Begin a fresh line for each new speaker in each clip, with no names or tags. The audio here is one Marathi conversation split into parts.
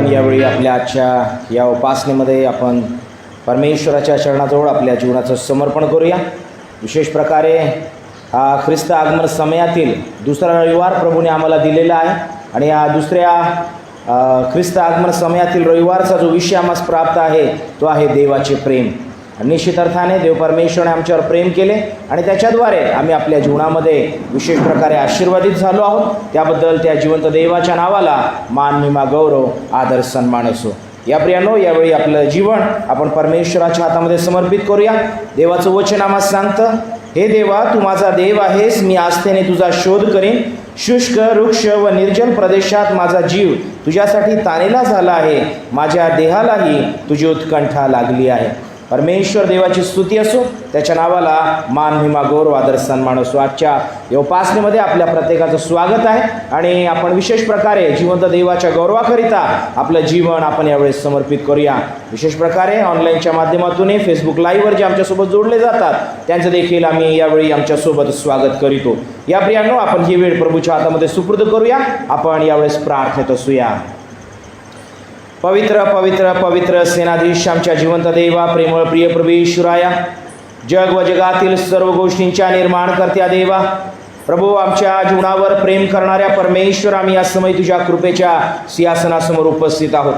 आपण यावेळी आपल्या आजच्या या उपासनेमध्ये आपण परमेश्वराच्या चरणाजवळ आपल्या जीवनाचं समर्पण करूया। विशेष प्रकारे ख्रिस्त आगमन समयातील दुसरा रविवार प्रभूने आम्हाला दिलेला आहे आणि या दुसऱ्या ख्रिस्त आगमन समयातील रविवारचा जो विषय आम्हाला प्राप्त आहे तो आहे देवाचे प्रेम। निश्चित अर्थाने देव परमेश्वराने आमच्यावर प्रेम केले आणि त्याच्याद्वारे आम्ही आपल्या जीवनामध्ये विशेष प्रकारे आशीर्वादित झालो आहोत। त्याबद्दल त्या जिवंत देवाच्या नावाला मान महिमा गौरव आदर सन्मान असो। या प्रियांनो, यावेळी आपलं जीवन आपण परमेश्वराच्या हातामध्ये समर्पित करूया। देवाचं वचन आम्हाला सांगतं, हे देवा तू माझा देव आहेस, मी आस्थेने तुझा शोध करीन। शुष्क वृक्ष व निर्जल प्रदेशात माझा जीव तुझ्यासाठी तानेला झाला आहे, माझ्या देहालाही तुझी उत्कंठा लागली आहे। परमेश्वर देवाची स्तुती असो, त्याच्या नावाला मान महिमा गौरव आदर सन्मान असो। आजच्या या उपासनेमध्ये आपल्या प्रत्येकाचं स्वागत आहे आणि आपण विशेष प्रकारे जिवंत देवाच्या गौरवाकरिता आपलं जीवन आपण यावेळेस समर्पित करूया। विशेष प्रकारे ऑनलाईनच्या माध्यमातून फेसबुक लाईव्हवर जे आमच्यासोबत जोडले जातात त्यांचं देखील आम्ही यावेळी आमच्यासोबत स्वागत करीतो। या प्रियांनो, आपण ही वेळ प्रभूच्या हातामध्ये सुपूर्द करूया। आपण यावेळेस प्रार्थनेत असूया। पवित्र पवित्र पवित्र सेनाधीश आमच्या जिवंत देवा, प्रेमळ प्रिय प्रभू ईश्वराया, जग व जगातील सर्व गोष्टींच्या निर्माणकर्त्या देवा, प्रभू आमच्या जीवनावर प्रेम करणाऱ्या परमेश्वर, आम्ही या समय तुझ्या कृपेच्या सिंहासनासमोर उपस्थित आहोत।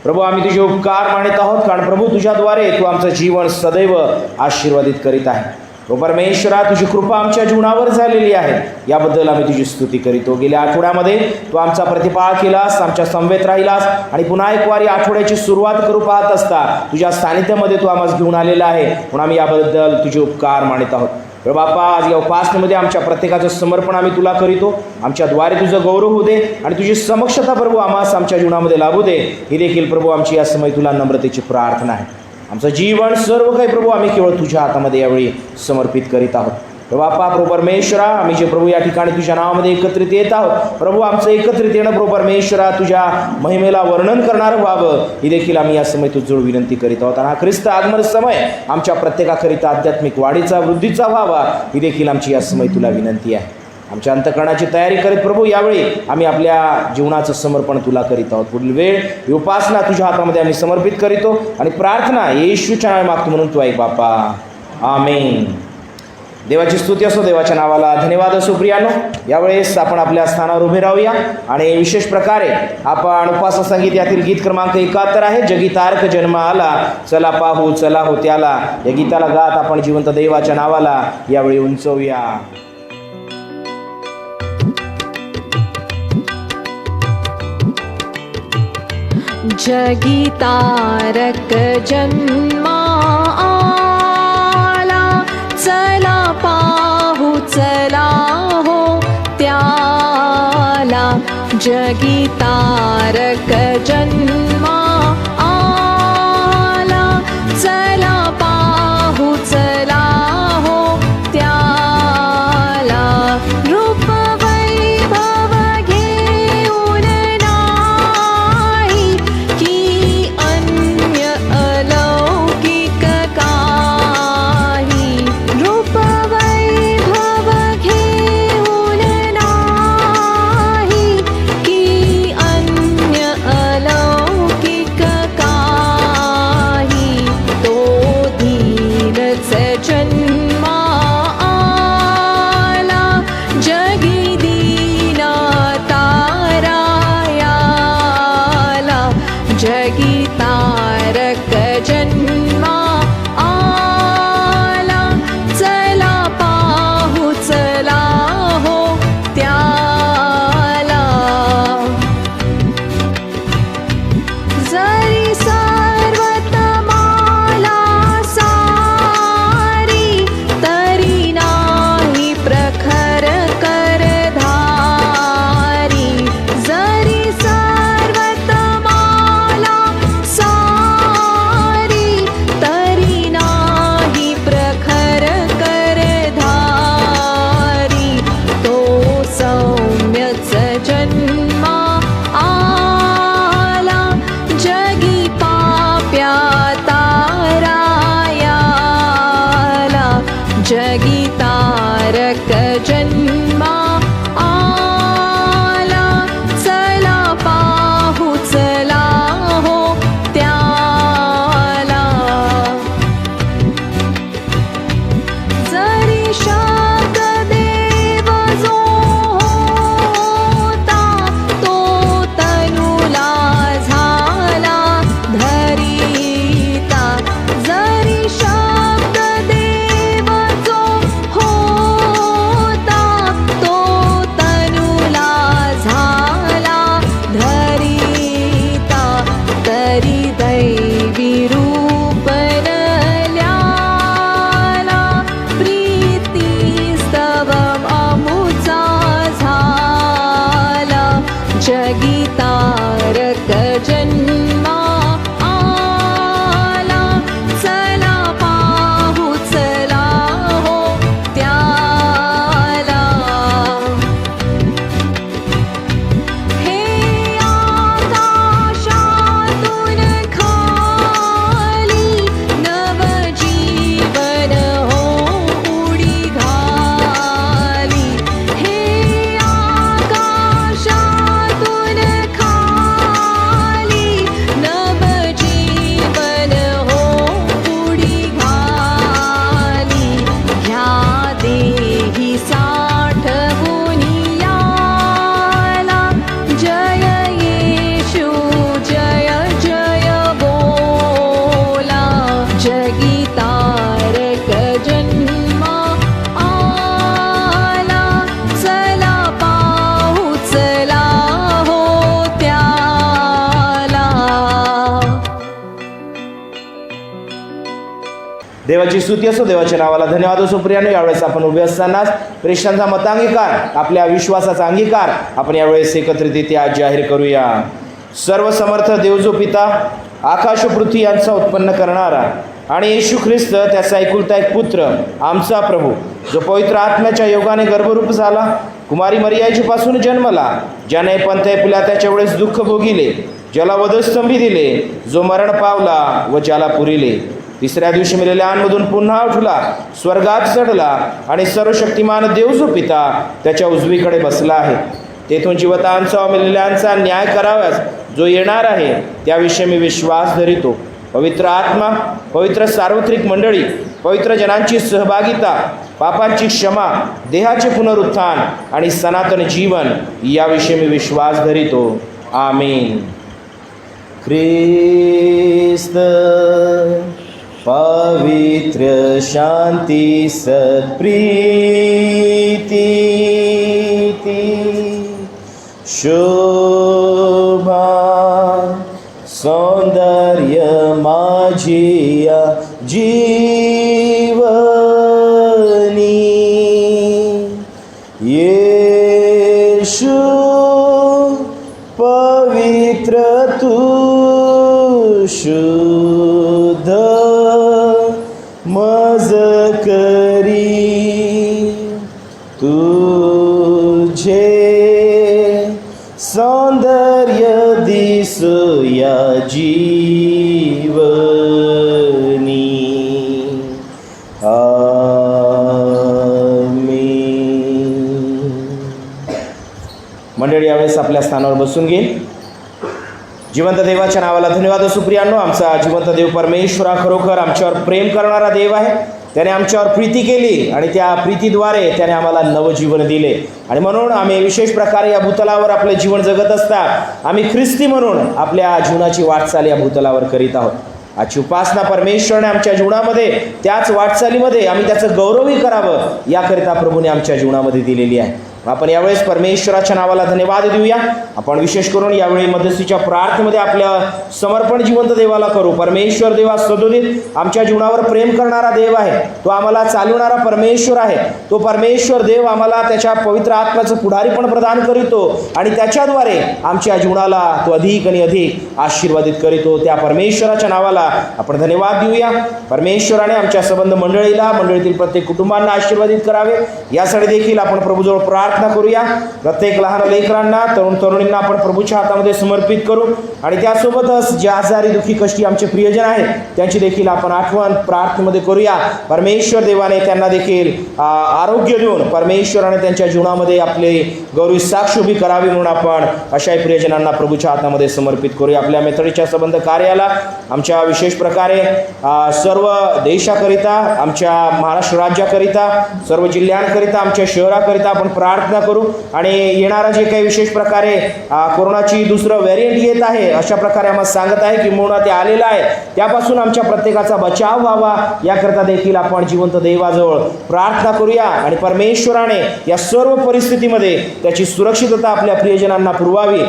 प्रभू आम्ही तुझे उपकार मानित आहोत, कारण प्रभू तुझ्याद्वारे तू आमचं जीवन सदैव आशीर्वादित करीत आहे। परमेश्वरा, तुझी कृपा आमच्या जीवनावर झालेली आहे, याबद्दल आम्ही तुझी स्तुती करीतो। गेल्या आठवड्यामध्ये तू आमचा प्रतिपाळ केलास, आमच्या समवेत राहिलास आणि पुन्हा एक वारी आठवड्याची सुरुवात करू पाहत असता तुझ्या सानिध्यामध्ये तू आम्हाला घेऊन आलेला आहे, म्हणून आम्ही याबद्दल तुझे उपकार मानित आहोत। प्रभू बाप्पा, आज या उपासनेमध्ये आमच्या प्रत्येकाचं समर्पण आम्ही तुला करीतो। आमच्याद्वारे तुझं गौरव होऊ दे आणि तुझी समक्षता प्रभू आम्हाला आमच्या जीवनामध्ये लाभू दे, ही देखील प्रभू आमची या समय तुला नम्रतेची प्रार्थना आहे। आमचं जीवन सर्व काही प्रभू आम्ही केवळ तुझ्या हातामध्ये यावेळी समर्पित करीत आहोत। प्रभू बाप्पा, प्रभू परमेश्वरा, आम्ही जे प्रभू या ठिकाणी तुझ्या नावामध्ये एकत्रित येत आहोत, प्रभू आमचं एकत्रित येणं प्रभू परमेश्वरा तुझ्या महिमेला वर्णन करणारं व्हावं, ही देखील आम्ही या समय तुझजवळ विनंती करीत आहोत। आणि हा ख्रिस्त आगमन समय आमच्या प्रत्येकाकरिता आध्यात्मिक वाढीचा वृद्धीचा व्हावा, ही देखील आमची या समय तुला विनंती आहे। आमच्या अंतःकरणाची तयारी करीत प्रभू यावेळी आम्ही आपल्या जीवनाचं समर्पण तुला करीत आहोत। पुढील वेळ उपासना तुझ्या हातामध्ये आम्ही समर्पित करीतो आणि प्रार्थना येशूच्या नावाने मागतो, म्हणून तू ऐक बाप्पा, आमेन। देवाची स्तुती असो, देवाच्या नावाला धन्यवाद असो। प्रियानो, यावेळेस आपण आपल्या स्थानावर उभे राहूया आणि विशेष प्रकारे आपण उपासना संगीत यातील गीत क्रमांक 71 आहे, जगी तारक जन्म आला, चला पाहू चला हो त्याला, या गीताला गात आपण जिवंत देवाच्या नावाला यावेळी उंचवूया।
जगी तारक जन्मा आला, चला पाहू चला हो त्याला। जगी तारक जन्मा आला, चला पाहू चला हो त्याला। रूप वैभव घेऊन नाही, की अन्य अलौकिक काही। रूप वैभव घेऊन नाही, की अन्य अलौकिक
देवाची स्तुती असो, देवाच्या नावाला धन्यवाद असो. प्रियानो, यावेळेस आपण उभे असतानाच प्रेषणांचा मतांगीकार, आपल्या विश्वासाचा अंगीकार आपण यावेळेस एकत्रितरित्या जाहीर करूया. सर्व समर्थ देव जो पिता, आकाश व पृथ्वी यांचा उत्पन्न करणारा आणि येशू ख्रिस्त त्याचा एकुलता एक पुत्र, आमचा प्रभू, जो पवित्र आत्म्याच्या योगाने गर्भरूप झाला, कुमारी मरियाची पासून जन्मला, ज्याने पंथय पिलात्याच्या वेळेस दुःख भोगिले, ज्याला वधस्तंभी दिले, जो मरण पावला व ज्याला पुरिले, तिसऱ्या दिवशी मेलेल्यांमधून पुन्हा उठला, स्वर्गात चढला आणि सर्वशक्तिमान देव जो पिता त्याच्या उजवीकडे बसला आहे. तेथून जिवंतांचा व मेलेल्यांचा न्याय कराव्यास जो येणार आहे, त्याविषयी मी विश्वास धरितो. पवित्र आत्मा, पवित्र सार्वत्रिक मंडळी, पवित्र जनांची सहभागिता, पापांची क्षमा, देहाचे पुनरुत्थान आणि सनातन जीवन याविषयी मी विश्वास धरितो. आमीन. ख्रिस्त पवित्र शांती सत्प्रीती शोभा सौंदर्य माझिया जीवनी येशू पवित्र तू शुद्ध मज करी तुझे सौंदर्य दिसूया जीवनी. आमीन. मंडळी, यावेळेस आपल्या स्थानावर बसून घेईल. जिवंत देवाच्या नावाला धन्यवाद असो. प्रियांनो, आमचा जिवंत देव परमेश्वरा खरोखर आमच्यावर प्रेम करणारा देव आहे. त्याने आमच्यावर प्रीती केली आणि त्या प्रीतीद्वारे त्याने आम्हाला नवजीवन दिले आणि म्हणून आम्ही विशेष प्रकारे या भूतलावर आपले जीवन जगत असता आम्ही ख्रिस्ती म्हणून आपल्या जीवनाची वाटचाल या भूतलावर करीत आहोत. आजची उपासना परमेश्वराने आमच्या जीवनामध्ये, त्याच वाटचालीमध्ये आम्ही त्याचं गौरवही करावं याकरिता प्रभूने आमच्या जीवनामध्ये दिलेली आहे. आपण यावेळेस परमेश्वराच्या नावाला धन्यवाद देऊया. आपण विशेष करून यावेळी मध्यस्थीच्या प्रार्थनेमध्ये आपल्या समर्पण जिवंत देवाला करू. परमेश्वर देवा सदोदित आमच्या जीवनावर प्रेम करणारा देव आहे. तो आम्हाला चालवणारा परमेश्वर आहे. तो परमेश्वर देव आम्हाला त्याच्या पवित्र आत्म्याचं पुढारी पण प्रदान करीतो आणि त्याच्याद्वारे आमच्या जीवनाला तो अधिक आणि अधिक आशीर्वादित करीतो. त्या परमेश्वराच्या नावाला आपण धन्यवाद देऊया. परमेश्वराने आमच्या संबंध मंडळीतील प्रत्येक कुटुंबांना आशीर्वादित करावे यासाठी देखील आपण प्रभूजवळ प्रार्थना करूया. प्रत्येक लहान लेकरांना, तरुण तरुणींना आपण प्रभूच्या हातामध्ये समर्पित करू आणि त्यासोबतच जे आजारी दुःखी कष्टी आमचे प्रियजन आहेत त्यांची देखील आपण आठवण प्रार्थनेमध्ये करूया. परमेश्वर देवाने त्यांना देखील आरोग्य देऊन परमेश्वराने त्यांच्या जीवनामध्ये आपले गौरवी साक्ष उभी करावी म्हणून आपण अशाही प्रियजनांना प्रभूच्या हातामध्ये समर्पित करूया. आपल्या मेथडीच्या संबंध कार्याला आमच्या विशेष प्रकारे सर्व देशाकरिता, आमच्या महाराष्ट्र राज्याकरिता, सर्व जिल्ह्यांकरिता, आमच्या शहराकरिता आपण प्रार्थना करू आणि येणारा जे काही विशेष प्रकारे कोरोनाची दुसरं व्हेरियंट येत आहे अशा प्रकारे आम्हाला सांगत आहे की मुळात ते आलेलं आहे, त्यापासून आमच्या प्रत्येकाचा बचाव व्हावा याकरता देखील आपण जिवंत देवाजवळ प्रार्थना करूया आणि परमेश्वराने या सर्व परिस्थितीमध्ये त्याची सुरक्षितता आपल्या प्रियजनांना पुरवावी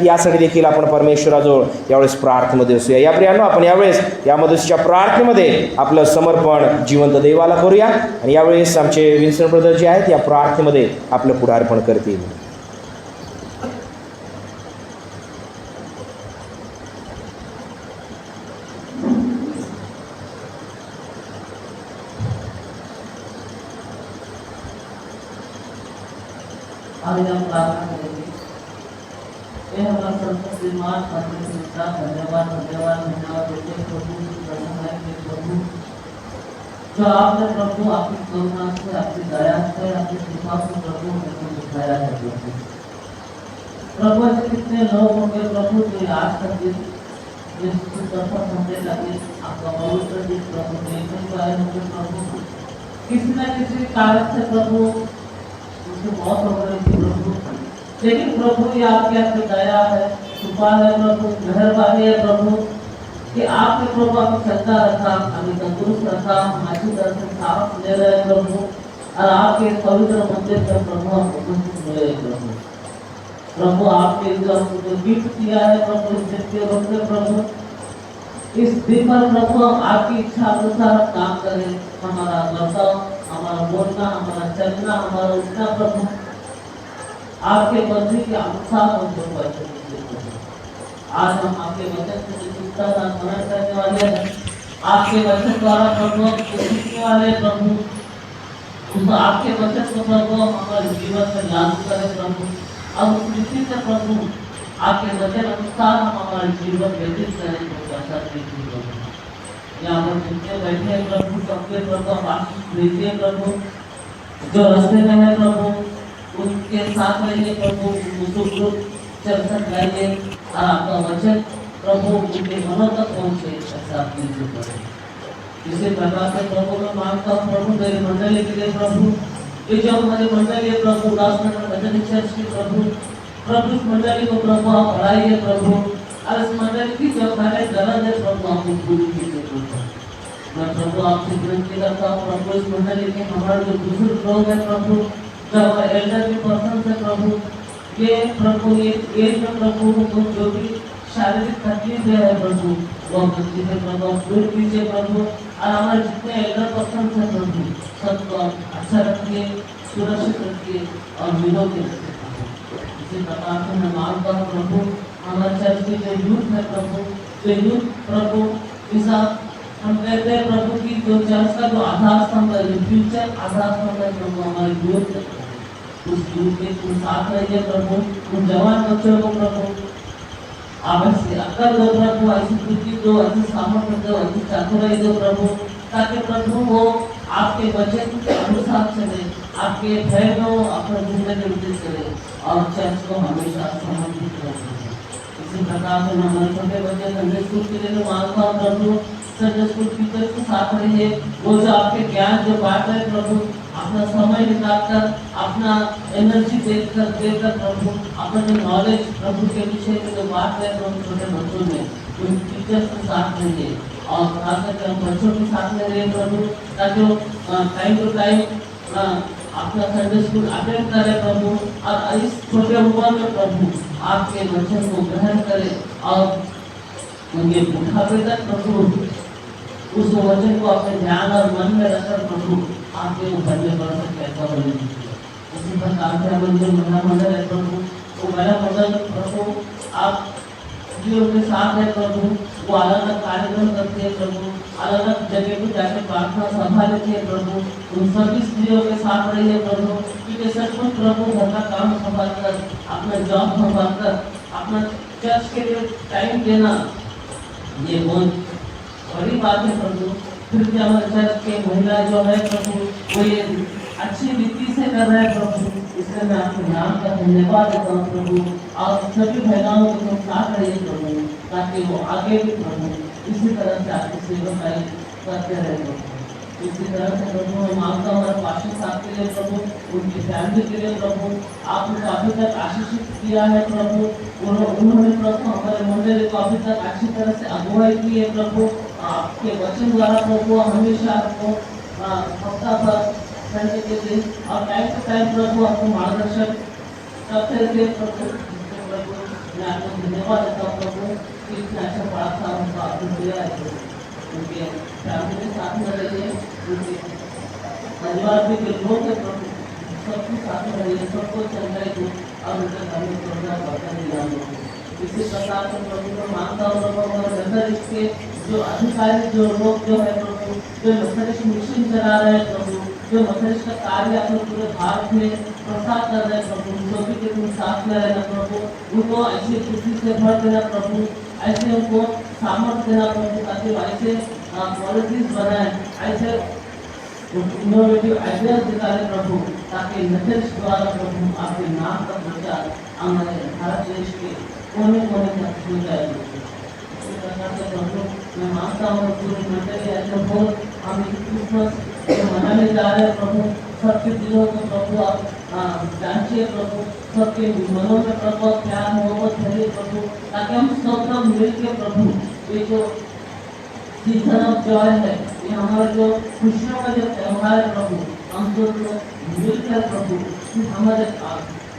यासाठी देखील आपण परमेश्वराजवळ यावेळेस प्रार्थनेमध्ये असूया. या प्रियांनो, आपण यावेळेस या मदतीच्या प्रार्थनेमध्ये आपलं समर्पण जिवंत देवाला करूया आणि यावेळेस आमचे विन्सन ब्रदर जे आहेत या प्रार्थनेमध्ये आपलं पुढारपण करतील.
आज हम प्रार्थना करेंगे। ये हमारा संत श्रीमान परमेश्वर धन्यवाद धन्यवाद धन्यवाद देते प्रभु प्रसन्न है कि प्रभु जो आपने प्रभु आपकी करुणा से, आपकी दया से, आपकी कृपा से प्रभु हमको दिखाया है प्रभु। प्रभु ऐसे कितने लोग होंगे प्रभु जो आज तक इस सफर होने लगे आपका पवित्र दिन प्रभु देखने को आए होंगे प्रभु, किसी न किसी कारण से प्रभु बहुत हो रही थी प्रभु, लेकिन प्रभु ये आपकी आपकी दया है, कृपा है प्रभु, मेहरबानी है प्रभु कि आपने प्रभु हमें चलता रखा, हमें तंदुरुस्त रखा, हमारी तरफ से साफ ले रहे प्रभु और आपके पवित्र मंदिर पर प्रभु हम उपस्थित मिले प्रभु। प्रभु आपके जो हमको गिफ्ट किया है प्रभु इस दिन के रूप में प्रभु, इस दिन पर प्रभु हम आपकी इच्छा अनुसार काम करें। हमारा बर्ताव, हमारा बोलना, हमारा चलना, हमारा उठना प्रभु आपके मर्जी के अनुसार हम जो वचन देते। आज हम आपके वचन से चिंता का स्मरण करने वाले हैं। आपके वचन द्वारा प्रभु हम सीखने वाले हैं प्रभु। उस आपके वचन को प्रभु हम हमारे जीवन में लागू करें प्रभु। अब उस रीति से प्रभु आपके वचन अनुसार हम हमारे जीवन व्यतीत करें प्रभु। यहाँ पर जितने बैठे हैं प्रभु सबके प्रभु आप आशीष दीजिए प्रभु। जो रास्ते में है प्रभु उनके साथ रहिए प्रभु, उनको चल सकाइए और आपका वचन प्रभु उनके मनों तक पहुँचे, ऐसा आप नीचे करें। इसी प्रकार से प्रभु मैं मांगता हूँ प्रभु मेरी मंडली के लिए प्रभु, ये जो हमारी मंडली है प्रभु उल्लासनगर भजन चर्च की प्रभु इस मंडली को प्रभु आप बढ़ाइए प्रभु, और इस मंडली की जो पहले गलत है प्रभु आपको पूरी कीजिए प्रभु। मैं प्रभु आपसे विनती करता हूँ प्रभु इस मंडली के हमारे जो बुजुर्ग लोग हैं प्रभु, जो हमारे एल्डर पर्सन है प्रभु, ये प्रभु ये एज में प्रभु को जो भी शारीरिक तकलीफ है प्रभु वो बच्चे से प्रभु दूर कीजिए प्रभु, और हमारे जितने एल्डर पर्सन है प्रभु सबको अच्छा रखिए, सुरक्षित रखिए और निरोगी रखिए। इसी प्रकार से मैं मांगता हूँ प्रभु हमारे चर्च के जो यूथ है प्रभु, जो यूथ प्रभु ऐसा हम कहते हैं प्रभु की जो चर्च का जो आधार स्तंभ है, जो फ्यूचर आधार स्तंभ है प्रभु हमारे यूथ है, उस यूथ के तुम साथ रहिए प्रभु। उन जवान बच्चों को प्रभु आप ऐसी अक्ल दो प्रभु, ऐसी बुद्धि दो, ऐसी सामर्थ्य दो, ऐसी चातुराई दो प्रभु, ताकि प्रभु वो आपके वचन के अनुसार चले, आपके भय में अपना जिंदगी व्यतीत करे और चर्च को हमेशा समर्पित रखे। इसी प्रकार से हमारे छोटे बच्चे संडे स्कूल के लिए मांगता हूँ प्रभु, संडे स्कूल टीचर के साथ रहिए, वो जो आपके ज्ञान जो बांट रहे प्रभु अपना समय निकालकर अपना एनर्जी देकर प्रभु अपना जो नॉलेज प्रभु के विषय में जो बात है प्रभु छोटे बच्चों में उन टीचर्स के साथ रहिए और खासकर हम बच्चों के साथ में रहिए प्रभु, ताकि वो टाइम टू टाइम अपना संडे स्कूल अटेंड करे प्रभु, और इस छोटे उम्र में प्रभु आपके वचन को ग्रहण करे और उनके बुढ़ापे तक प्रभु उस वचन को अपने ध्यान और मन में रखकर प्रभु आपके ऊपर में बढ़ सकते ऐसा बने। उसी प्रकार से हमारे जो महिला मंडल है प्रभु, वो महिला मंडल प्रभु आप भी उनके साथ है प्रभु, वो अलग अलग कार्यक्रम करते हैं प्रभु, अलग अलग जगह पर जाकर प्रार्थना सभा लेते हैं प्रभु, उन सभी स्त्रियों के साथ रहिए प्रभु, क्योंकि सचमुच प्रभु घर का काम संभाल कर अपना जॉब संभाल कर अपना चर्च के लिए टाइम देना ये बहुत बड़ी बात है प्रभु। फिर भी हमारे चर्च के महिला जो है प्रभु वो ये अच्छी रीति से कर रहे हैं प्रभु, इसलिए मैं आपके नाम का धन्यवाद देता हूँ प्रभु। और सभी महिलाओं को तुम साथ रहिए प्रभु, ताकि वो आगे भी प्रभु इसी तरह से आपकी सेवकाई करते रहे प्रभु। इसी तरह से प्रभु मैं मांगता हूँ हमारे पास्टर साहब के लिए प्रभु, उनकी फैमिली के लिए प्रभु, आपने काफी तक आशीषित किया है प्रभु, उन्होंने प्रभु हमारे मंडली को अभी तक अच्छी तरह से अगुवाई की है प्रभु। आपके वचन द्वारा प्रभु हमेशा आपको हफ्ता भर संडे के दिन और टाइम टू टाइम प्रभु आपको मार्गदर्शन करते रहिए प्रभु। मैं आपको धन्यवाद देता हूँ प्रभु कि इतना अच्छा प्रार्थना उनका आपने दिया है। उनके फैमिली के साथ में रहिए, उनके परिवार भी जो लोग हैं प्रभु सबके साथ में रहिए, सबको चंगाई दो और उनके घर में प्रोग्राम बढ़ता दिया। इसी प्रकार से प्रभु को मानता हूँ प्रभु हमारे अंदर इसके जो अधिकारी जो लोग जो है प्रभु, जो मथरिस्ट मिशन चला रहे हैं प्रभु, जो मथरिस्ट का कार्य अपने पूरे भारत में प्रसार कर रहे हैं प्रभु, जो भी के तुम साथ में रहना प्रभु, उनको ऐसी खुशी से भर देना प्रभु, ऐसे उनको सामर्थ्य देना प्रभु, ताकि ऐसे पॉलिसीज बनाए, ऐसे इनोवेटिव आइडियाज निकाले प्रभु, ताकि मथरिस्ट द्वारा प्रभु आपके नाम का प्रचार हमारे भारत देश के कोने कोने तक हो जाए। इसी प्रकार से प्रभु मैं मानता हूँ पूरी मंडली ऐसे हो हम क्रिसमस मनाने जा रहे हैं प्रभु, सबके दिलों को प्रभु आप जांचिए प्रभु, सबके मनों में प्रभु प्यार मोहब्बत भरिए प्रभु, ताकि हम सब लोग मिलकर प्रभु ये जो सीजन ऑफ जॉय है, ये हमारा जो खुशियों का जो त्यौहार है प्रभु, हम सब लोग मिलकर प्रभु हमारे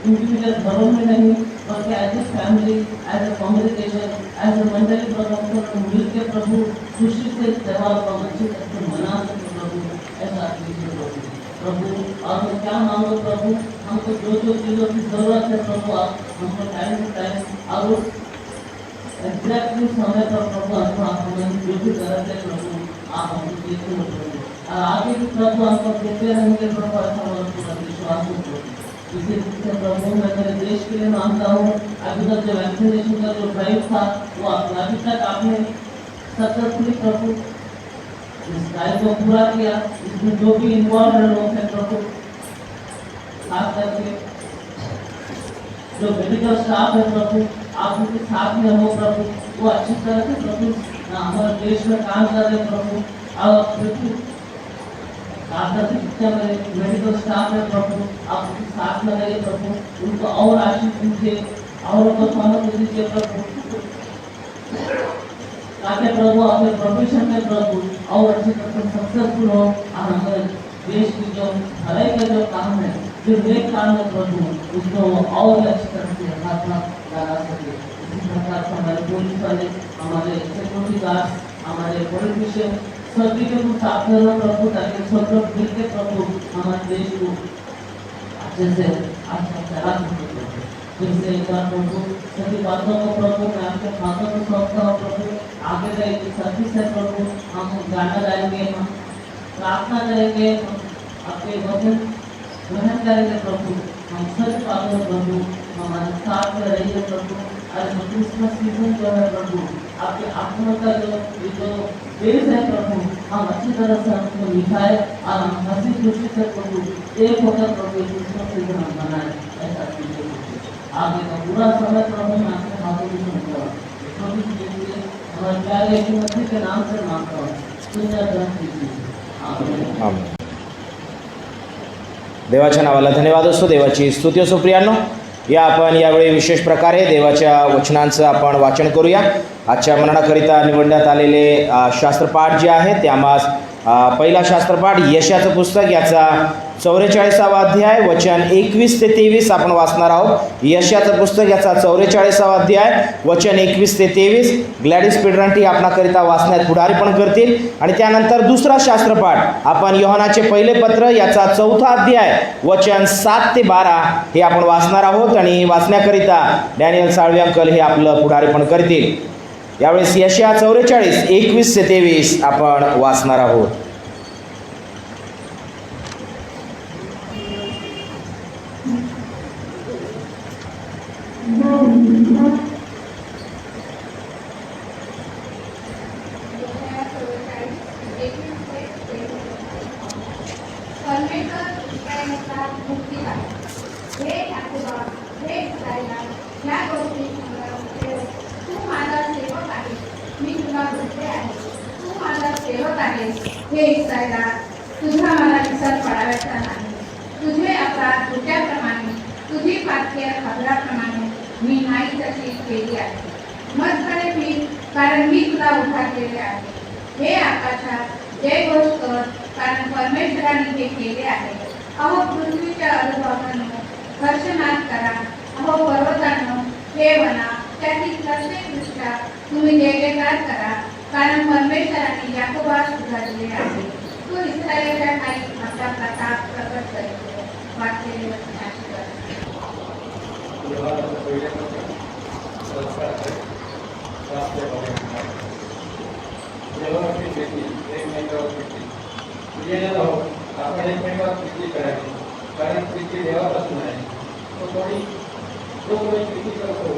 इंडिविजुअल घरों में नहीं बल्कि as a family, as a communication, as a मंडली प्रभु हम सब मिलकर प्रभु खुशी से त्योहार को अच्छी तरह से मना सके प्रभु, ऐसा कीजिए प्रभु। प्रभु और मैं क्या मांगो प्रभु, हमको जो जो चीज़ों की जरूरत है प्रभु, आप हमको टाइम टू टाइम और एग्जैक्टली समय पर प्रभु हमको आप हमें जो भी जरूरत है प्रभु आप हमको देते हो प्रभु, और आगे भी प्रभु हमको देते रहेंगे प्रभु, ऐसा हमारा पूरा विश्वास है प्रभु। इसी से प्रभु मैं मेरे देश के लिए मांगता हूँ, अभी तक जो वैक्सीनेशन का जो ड्राइव था वो अभी तक आपने सक्सेसफुली प्रभु इस ड्राइव को पूरा किया। इसमें जो भी इन्वॉल्व लोग हैं प्रभु, खास करके जो मेडिकल स्टाफ है प्रभु, आप उनके साथ में हो प्रभु, वो अच्छी तरह से प्रभु हमारे देश में काम कर रहे प्रभु, और प्रभु शिक्षा में मेडिकल स्टाफ है प्रभु, आप उनके साथ में रहिए प्रभु, उनको और आशीष दीजिए और उनको समझ दीजिए प्रभु, ताकि प्रभु अपने प्रोफेशन में प्रभु और अच्छी तरह से सक्सेसफुल हो, और हमारे देश की जो भलाई का जो काम है, जो नेक काम है प्रभु, उसको और अच्छी तरह से हाथ लगा सके। इसी प्रकार से हमारे पुलिस वाले, हमारे सिक्योरिटी गार्ड, हमारे पॉलिटिशियन सभी के कुछ साथ में रहो प्रभु, ताकि सब लोग मिलकर प्रभु हमारे देश को अच्छे से अच्छा चला सके प्रभु। फिर से एक बार प्रभु सभी बातों को प्रभु मैं आपके हाथों में सौंपता हूँ प्रभु। आगे का एक सर्विस है प्रभु, हम गाना गाएंगे, हम प्रार्थना करेंगे, हम आपके वचन ग्रहण करेंगे प्रभु। हम सच पाते प्रभु, हमारे साथ में रहिए प्रभु। आज क्रिसमस सीजन जो है प्रभु, आपके आत्मा का जो देश है प्रभु, हम अच्छी तरह से हमको निभाए और हम हंसी खुशी से प्रभु एक होकर प्रभु क्रिसमस सीजन हम मनाए, ऐसा कीजिए प्रभु। आगे का पूरा समय प्रभु मैं आपके हाथों में सौंपता हूँ। हमारे प्यारे यीशु मसीह के नाम से मांगता हूँ, सुंदर ग्रहण कीजिए। आमीन।
आमेन. देवाच्या नावाला धन्यवाद असो, देवाची स्तुती असो. प्रियांनो, या आपण यावेळी विशेष प्रकारे देवाच्या वचनांचं आपण वाचन करूया. आजच्या मननाकरिता निवडण्यात आलेले शास्त्रपाठ जे आहे ते आम्हास पहिला शास्त्रपाठ यशाचं पुस्तक याचा 44वा अध्याय वचन 21 ते 23 आपण वाचणार आहोत. यशाचं पुस्तक याचा 44वा अध्याय वचन 21 ते 23 ग्लॅडिस पिडरंटी आपणाकरिता वाचण्यात पुढारीपण करतील. आणि त्यानंतर दुसरा शास्त्रपाठ आपण योहानाचे पहिले पत्र याचा 4था अध्याय वचन 7 ते 12 हे आपण वाचणार आहोत. आणि वाचण्याकरिता डॅनियल साळवे अंकल हे आपलं पुढारीपण करतील. यावेळेस यशया 44 21 ते 23 आपण वाचणार आहोत.
हे इस्रायला, तुझा मला विसर पडावायचा नाही. तुझे अपराध तुझ्याप्रमाणे, तुझी पातके खबराप्रमाणे मी नाही तशी केली आहे. मजकडे फिर, कारण मी तुला उद्धार केले आहे. हे आकाशात जय घोष कर, कारण परमेश्वराने हे केले आहे. अहो पृथ्वीच्या अधोभागांनो हर्षनाद करा. अहो पर्वतांनो हे वना, त्यातील कष्टे दृष्ट्या तुम्ही जयजयकार करा, कारण परमेश्वराने याकोबास उजाडले आहे. तो इस्रायलच्या ठाई आपला प्रताप प्रकट करीतो. वाचलेले वचन आशीर्वाद.
आपण एकमेकावर प्रीती करावी, कारण प्रीती देवापासून आहे. तो कोणी प्रीती करतो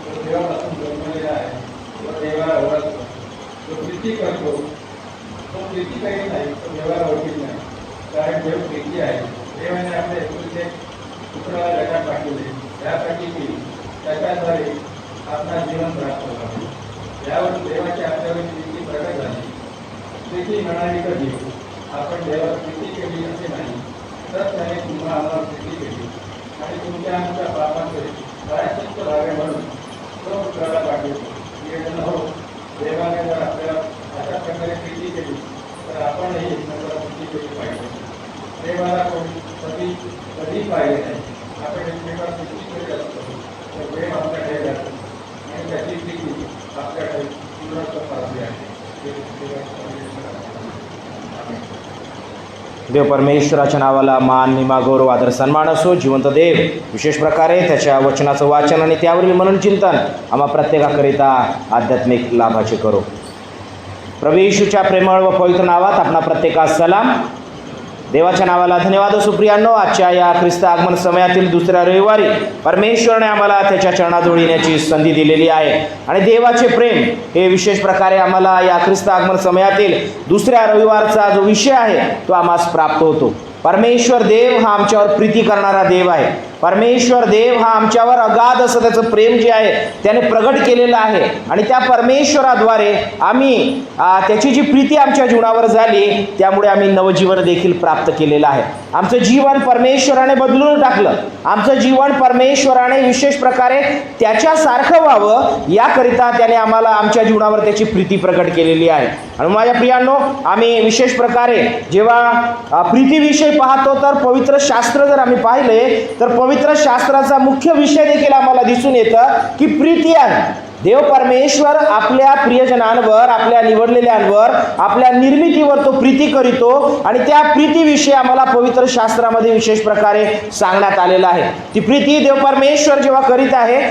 तो देवापासून जन्मलेला आहे, तो देवाला ओळखतो. जो प्रीती करतो तो प्रीती काही नाही, तो देवाला ओळखीत नाही, कारण देव प्रीती आहे. देवाने आपल्या एकुलते पुत्राला जगात पाठवले, त्यासाठी की त्याच्याद्वारे आपला जीवन प्राप्त व्हावे. यावर देवाची आपल्यावर प्रीती प्रकट झाली. प्रीती म्हणाली कधी आपण देवाला प्रीती केली असे नाही, तर त्याने तुम्हाला आम्हाला प्रीती केली आणि तुमच्या आमच्या पापाचे प्रायश्चित्त व्हावे म्हणून तो पुत्राला पाठवतो. हो, देवाने जर आपल्याला अशा प्रकारे प्रीती केली तर आपणही एकमेकाला प्रीती केली पाहिजे. देवाला कोणी कधी पाहिले नाही. आपण एकमेकाला प्रीती केली असतो तर प्रेम आपल्याकडे जातो आणि त्याची प्रीती आपल्याकडे तीव्रता पाहिजे आहे.
देव परमेश्वराच्या नावाला मान, महिमा, गौरव, आदर, सन्मान असो. जिवंत देव विशेष प्रकारे त्याच्या वचनाचं वाचन आणि त्यावरील मनन चिंतन आम्हा प्रत्येकाकरिता आध्यात्मिक लाभाचे करो. प्रभू येशूच्या प्रेमळ व पवित्र नावात आपणा प्रत्येकास सलाम. देवाच्या नावाला धन्यवाद असो. प्रियांनो, आजच्या या ख्रिस्त आगमन समयातील दुसऱ्या रविवारी परमेश्वरने आम्हाला त्याच्या चरणाजवळ येण्याची संधी दिलेली आहे आणि देवाचे प्रेम हे विशेष प्रकारे आम्हाला या ख्रिस्त आगमन समयातील दुसऱ्या रविवारचा जो विषय आहे तो आम्हास प्राप्त होतो. परमेश्वर देव हा आमच्यावर प्रीती करणारा देव आहे. परमेश्वर देव हा आमच्यावर अगाध असं त्याचं प्रेम जे आहे त्याने प्रगट केलेलं आहे आणि त्या परमेश्वराद्वारे आम्ही त्याची जी प्रीती आमच्या जीवनावर झाली त्यामुळे आम्ही नवजीवन देखील प्राप्त केलेलं आहे. आमचं जीवन परमेश्वराने बदलून टाकलं. आमचं जीवन परमेश्वराने विशेष प्रकारे त्याच्यासारखं व्हावं याकरिता त्याने आम्हाला आमच्या जीवनावर त्याची प्रीती प्रगट केलेली आहे. आणि माझ्या प्रियांनो, आम्ही विशेष प्रकारे जेव्हा प्रीतीविषयी पाहतो तर पवित्र शास्त्र जर आम्ही पाहिले तर पवित्र शास्त्राचा मुख्य विषय देखील आम्हाला दिसून येतं की प्रीती आहे. देव परमेश्वर आपल्या प्रियजनांवर, आपल्या निवडलेल्यांवर, आपल्या निर्मितीवर तो प्रीती करीतो आणि त्या प्रीतीविषयी आम्हाला पवित्र शास्त्रामध्ये विशेष प्रकारे सांगण्यात आलेलं आहे. ती प्रीती देव परमेश्वर जेव्हा करीत आहे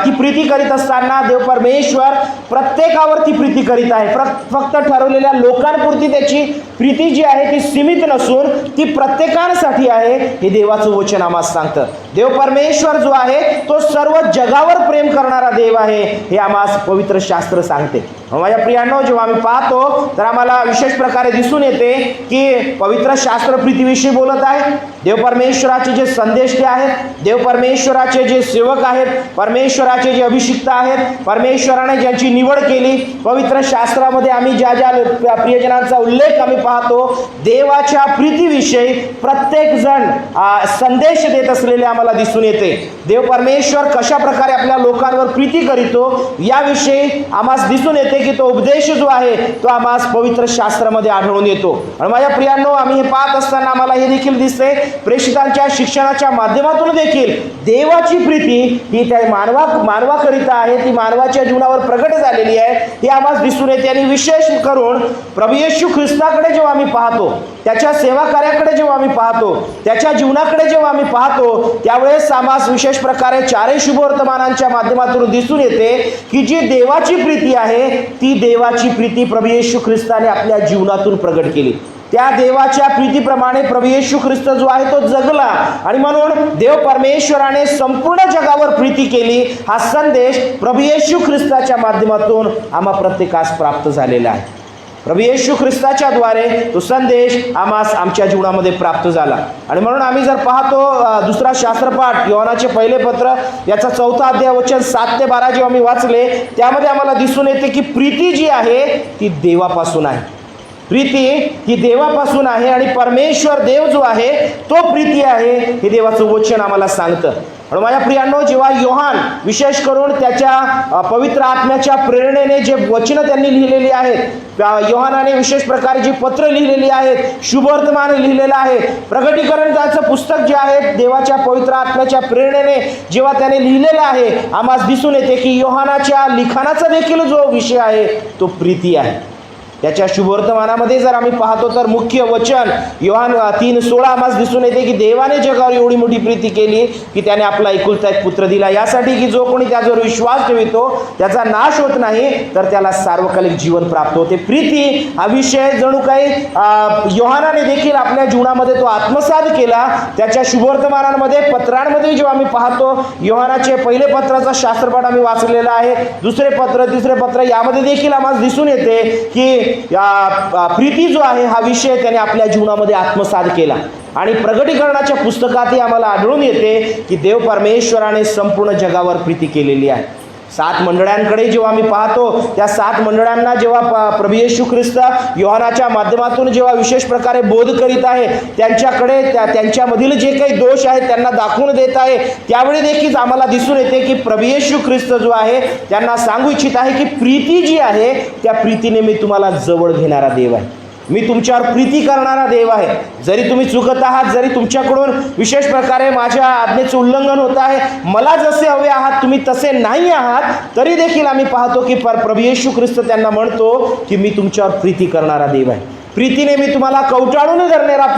ती प्रीती करीत असताना देव परमेश्वर प्रत्येकावर ती प्रीती करीत आहे. फक्त ठरवलेल्या लोकांपुरती त्याची प्रीती जी आहे ती सीमित नसून ती प्रत्येकांसाठी आहे हे देवाचं वचन आम्हाला सांगतं. देव परमेश्वर जो आहे तो सर्व जगावर प्रेम करणारा देव आहे हे आम्हाला पवित्र शास्त्र सांगते. माझ्या प्रियांनो, जेव्हा आम्ही पाहतो तर आम्हाला विशेष प्रकारे दिसून येते की पवित्र शास्त्र प्रीतीविषयी बोलत आहे. देव परमेश्वराचे जे संदेश ते आहेत, देव परमेश्वराचे जे सेवक आहेत, परमेश्वराचे जे अभिषिक्त आहेत, परमेश्वराने ज्यांची निवड केली, पवित्र शास्त्रामध्ये आम्ही ज्या ज्या प्रियजनांचा उल्लेख आम्ही पाहतो देवाच्या प्रीतीविषयी प्रत्येक जण संदेश देत असलेले आम्हाला दिसून येते. देव परमेश्वर कशा प्रकारे आपल्या लोकांवर प्रीती करीतो याविषयी आम्हाला दिसून येते की तो उपदेश जो आहे तो आम्हाला पवित्र शास्त्रामध्ये आढळून येतो. आणि माझ्या प्रियांनो, आम्ही हे पाहत असताना आम्हाला हे देखील दिसते प्रेषितांच्या शिक्षणाच्या माध्यमातून देखील देवाची प्रीती ही त्या मानवाकरिता आहे, ती मानवाच्या जीवनावर प्रगट झालेली आहे हे आम्हाला दिसून येते. आणि विशेष करून प्रभू येशू ख्रिस्ताकडे जेव्हा आम्ही पाहतो, त्याच्या सेवा कार्याकडे जेव्हा आम्ही पाहतो, त्याच्या जीवनाकडे जेव्हा आम्ही पाहतो त्यावेळेस आम्हाला विशेष प्रकारे चारही शुभवर्तमानांच्या माध्यमातून दिसून येते की जी देवाची प्रीती आहे ती देवाची प्रीती प्रभू येशू ख्रिस्ताने आपल्या जीवनातून प्रगट केली. त्या देवाच्या प्रीतीप्रमाणे प्रभू येशू ख्रिस्त जो आहे तो जगला आणि म्हणून देव परमेश्वराने संपूर्ण जगावर प्रीती केली हा संदेश प्रभू येशू ख्रिस्ताच्या माध्यमातून आम्हा प्रत्येकास प्राप्त झालेला आहे. प्रभू येशू ख्रिस्ताच्या द्वारे तो संदेश आमच्या जीवनामध्ये प्राप्त झाला. आणि म्हणून आम्ही जर पाहतो दुसरा शास्त्रपाठ योहानाचे पहिले पत्र याचा 4 अध्याय वचन 7 ते 12 जेव्हा आम्ही वाचले त्यामध्ये आम्हाला दिसून येते की प्रीती जी आहे ती देवापासून आहे. प्रीती ही देवापासून आहे आणि परमेश्वर देव जो आहे तो प्रीती आहे हे देवाचं वचन आम्हाला सांगतं. आणि माझ्या प्रियांनो, जेव्हा योहान विशेष करून त्याच्या पवित्र आत्म्याच्या प्रेरणेने जे वचनं त्यांनी लिहिलेली आहेत, योहानाने विशेष प्रकारे जी पत्र लिहिलेली आहेत, शुभवर्तमान लिहिलेलं आहे, प्रगटीकरणाचं पुस्तक जे आहे देवाच्या पवित्र आत्म्याच्या प्रेरणेने जेव्हा त्याने लिहिलेलं आहे आम्हाला दिसून येते की योहानाच्या लिखाणाचा देखील जो विषय आहे तो प्रीती आहे. त्याच्या शुभवर्तमानामध्ये जर आम्ही पाहतो तर मुख्य वचन योहान 3:16 आम्हाला दिसून येते की देवाने जगावर एवढी मोठी प्रीती केली की त्याने आपला एकुलता एक पुत्र दिला यासाठी की जो कोणी त्याच्यावर विश्वास ठेवतो त्याचा नाश होत नाही तर त्याला सार्वकालिक जीवन प्राप्त होते. प्रीती हा विषय जणू काही योहानाने देखील आपल्या जीवनामध्ये तो आत्मसात केला. त्याच्या शुभवर्तमानांमध्ये पत्रांमध्ये जेव्हा आम्ही पाहतो योहानाचे पहिले पत्राचा शास्त्रपाठ आम्ही वाचलेला आहे, दुसरे पत्र, तिसरे पत्र यामध्ये देखील आम्हाला दिसून येते की प्रीती जो आहे हा विषय त्याने आपल्या जीवनामध्ये आत्मसात केला. आणि प्रगटीकरणाच्या पुस्तकातही आम्हाला आढळून येते की देव परमेश्वराने संपूर्ण जगावर प्रीती केलेली आहे. 7 मंडळांकडे जेव्हा आम्ही पाहतो त्या 7 मंडळांना जेव्हा प्रभू येशू ख्रिस्त योहानाच्या माध्यमातून जेव्हा विशेष प्रकारे बोध करीत आहे, त्यांच्याकडे त्यांच्यामधील जे काही दोष आहेत त्यांना दाखवून देत आहे, त्यावेळी देखील आम्हाला दिसून येते की प्रभू येशू ख्रिस्त जो आहे त्यांना सांगू इच्छित आहे की प्रीती जी आहे त्या प्रीतीने मी तुम्हाला जवळ घेणारा देव आहे. मी तुमच्यावर प्रीती करणारा देव आहे. जरी तुम्ही चुकत आहात, जरी तुमच्याकडून विशेष प्रकारे माझ्या आज्ञेचं उल्लंघन होत आहे, मला जसे हवे आहात तुम्ही तसे नाही आहात, तरी देखील आम्ही पाहतो की प्रभू येशू ख्रिस्त त्यांना म्हणतो की मी तुमच्यावर प्रीती करणारा देव आहे. प्रीतीने मी तुम्हाला कवटाळून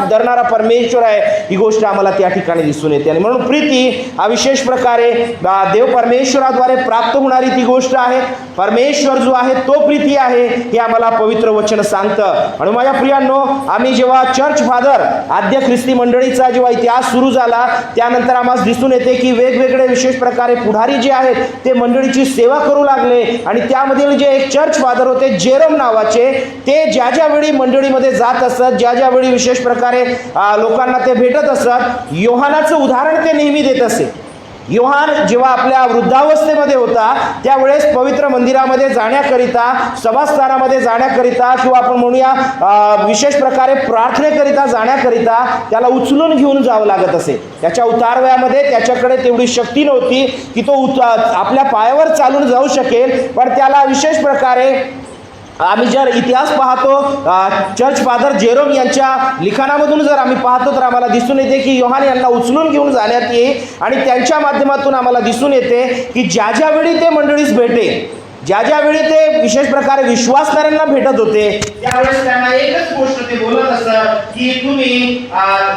धरणारा परमेश्वर आहे. ही गोष्ट आम्हाला त्या ठिकाणी दिसून येते. आणि म्हणून प्रीती हा विशेष प्रकारे देव परमेश्वराद्वारे प्राप्त होणारी ती गोष्ट आहे. परमेश्वर जो आहे तो प्रीती आहे हे आम्हाला पवित्र वचन सांगतं. आणि माझ्या प्रियांनो, आम्ही जेव्हा चर्च फादर आद्य ख्रिस्ती मंडळीचा जेव्हा इतिहास सुरू झाला, त्यानंतर आम्हाला दिसून येते की वेगवेगळे विशेष प्रकारे पुढारी जे आहेत ते मंडळीची सेवा करू लागले. आणि त्यामधील जे एक चर्च फादर होते जेरोम नावाचे, ते ज्या ज्यावेळी मंडळी मध्ये जात असत, ज्या ज्यावेळी विशेष प्रकारे लोकांना ते भेटत असत, योहानाचं उदाहरण ते नेहमी देत असे. योहान जेव्हा आपल्या वृद्धावस्थेमध्ये होता त्यावेळेस पवित्र मंदिरामध्ये जाण्याकरिता, सभास्थानामध्ये जाण्याकरिता, किंवा आपण म्हणूया विशेष प्रकारे प्रार्थनेकरिता जाण्याकरिता त्याला उचलून घेऊन जावं लागत असे. त्याच्या उतारवयामध्ये त्याच्याकडे तेवढी शक्ती नव्हती की तो आपल्या पायावर चालून जाऊ शकेल. पण त्याला विशेष प्रकारे आम्ही जर इतिहास पाहतो, चर्च फादर जेरोम यांच्या लिखाणामधून जर आम्ही पाहतो तर आम्हाला दिसून येते की योहान यांना उचलून घेऊन जाण्यात येईल. आणि त्यांच्या माध्यमातून आम्हाला दिसून येते की ज्या ज्यावेळी ते मंडळीस भेटे, ज्या ज्यावेळी ते विशेष प्रकारे विश्वासणाऱ्यांना भेटत होते, त्यावेळेस त्यांना एकच गोष्ट ते बोलत असत की तुम्ही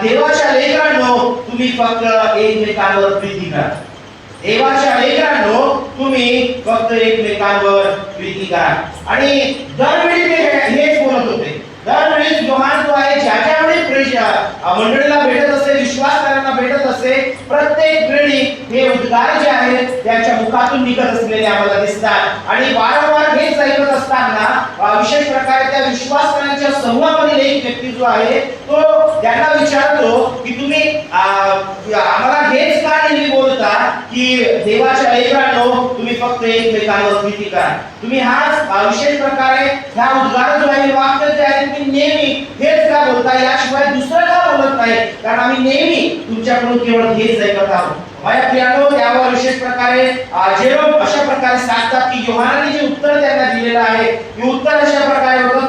देवाच्या लेकरांनो, तुम्ही फक्त एकमेकांवर प्रीती करा. देवाच्या लेकरांनो, तुम्ही फक्त एकमेकांवर प्रीती करा. आणि दरवेळी ते हेच बोलत होते. दरवेळी योहान जो आहे ज्या ज्यावेळी मंडळीला भेटत असे, विश्वासणाऱ्यांना भेटत असे, प्रत्येक वेळी हे उद्गार जे आहेत त्यांच्या मुखातून निघत असलेले आम्हाला दिसतात. आणि वारंवार हेच ऐकत असताना विशेष प्रकारे त्या विश्वासणाऱ्यांच्या समूहामधील एक व्यक्ती जो आहे तो त्यांना विचारतो की तुम्ही आम्हाला हेच का नेहमी बोलता की देवाच्या लेकरांनो, तुम्ही फक्त एकमेकांवर प्रीती करा. तुम्ही हाच विशेष प्रकारे ह्या उद्गार जो आहे, वाक्य जे आहे, तुम्ही नेहमी हेच का बोलता, याशिवाय दुसरं का बोलत नाही, कारण आम्ही नेहमी तुमच्याकडून केवळ हेच ऐकत आहोत. माझ्या प्रियांनो, त्यावर विशेष प्रकारे जेरोम अशा प्रकारे सांगतात की योहानाने जे उत्तर त्यांना दिलेलं आहे हे उत्तर अशा प्रकारे होतं.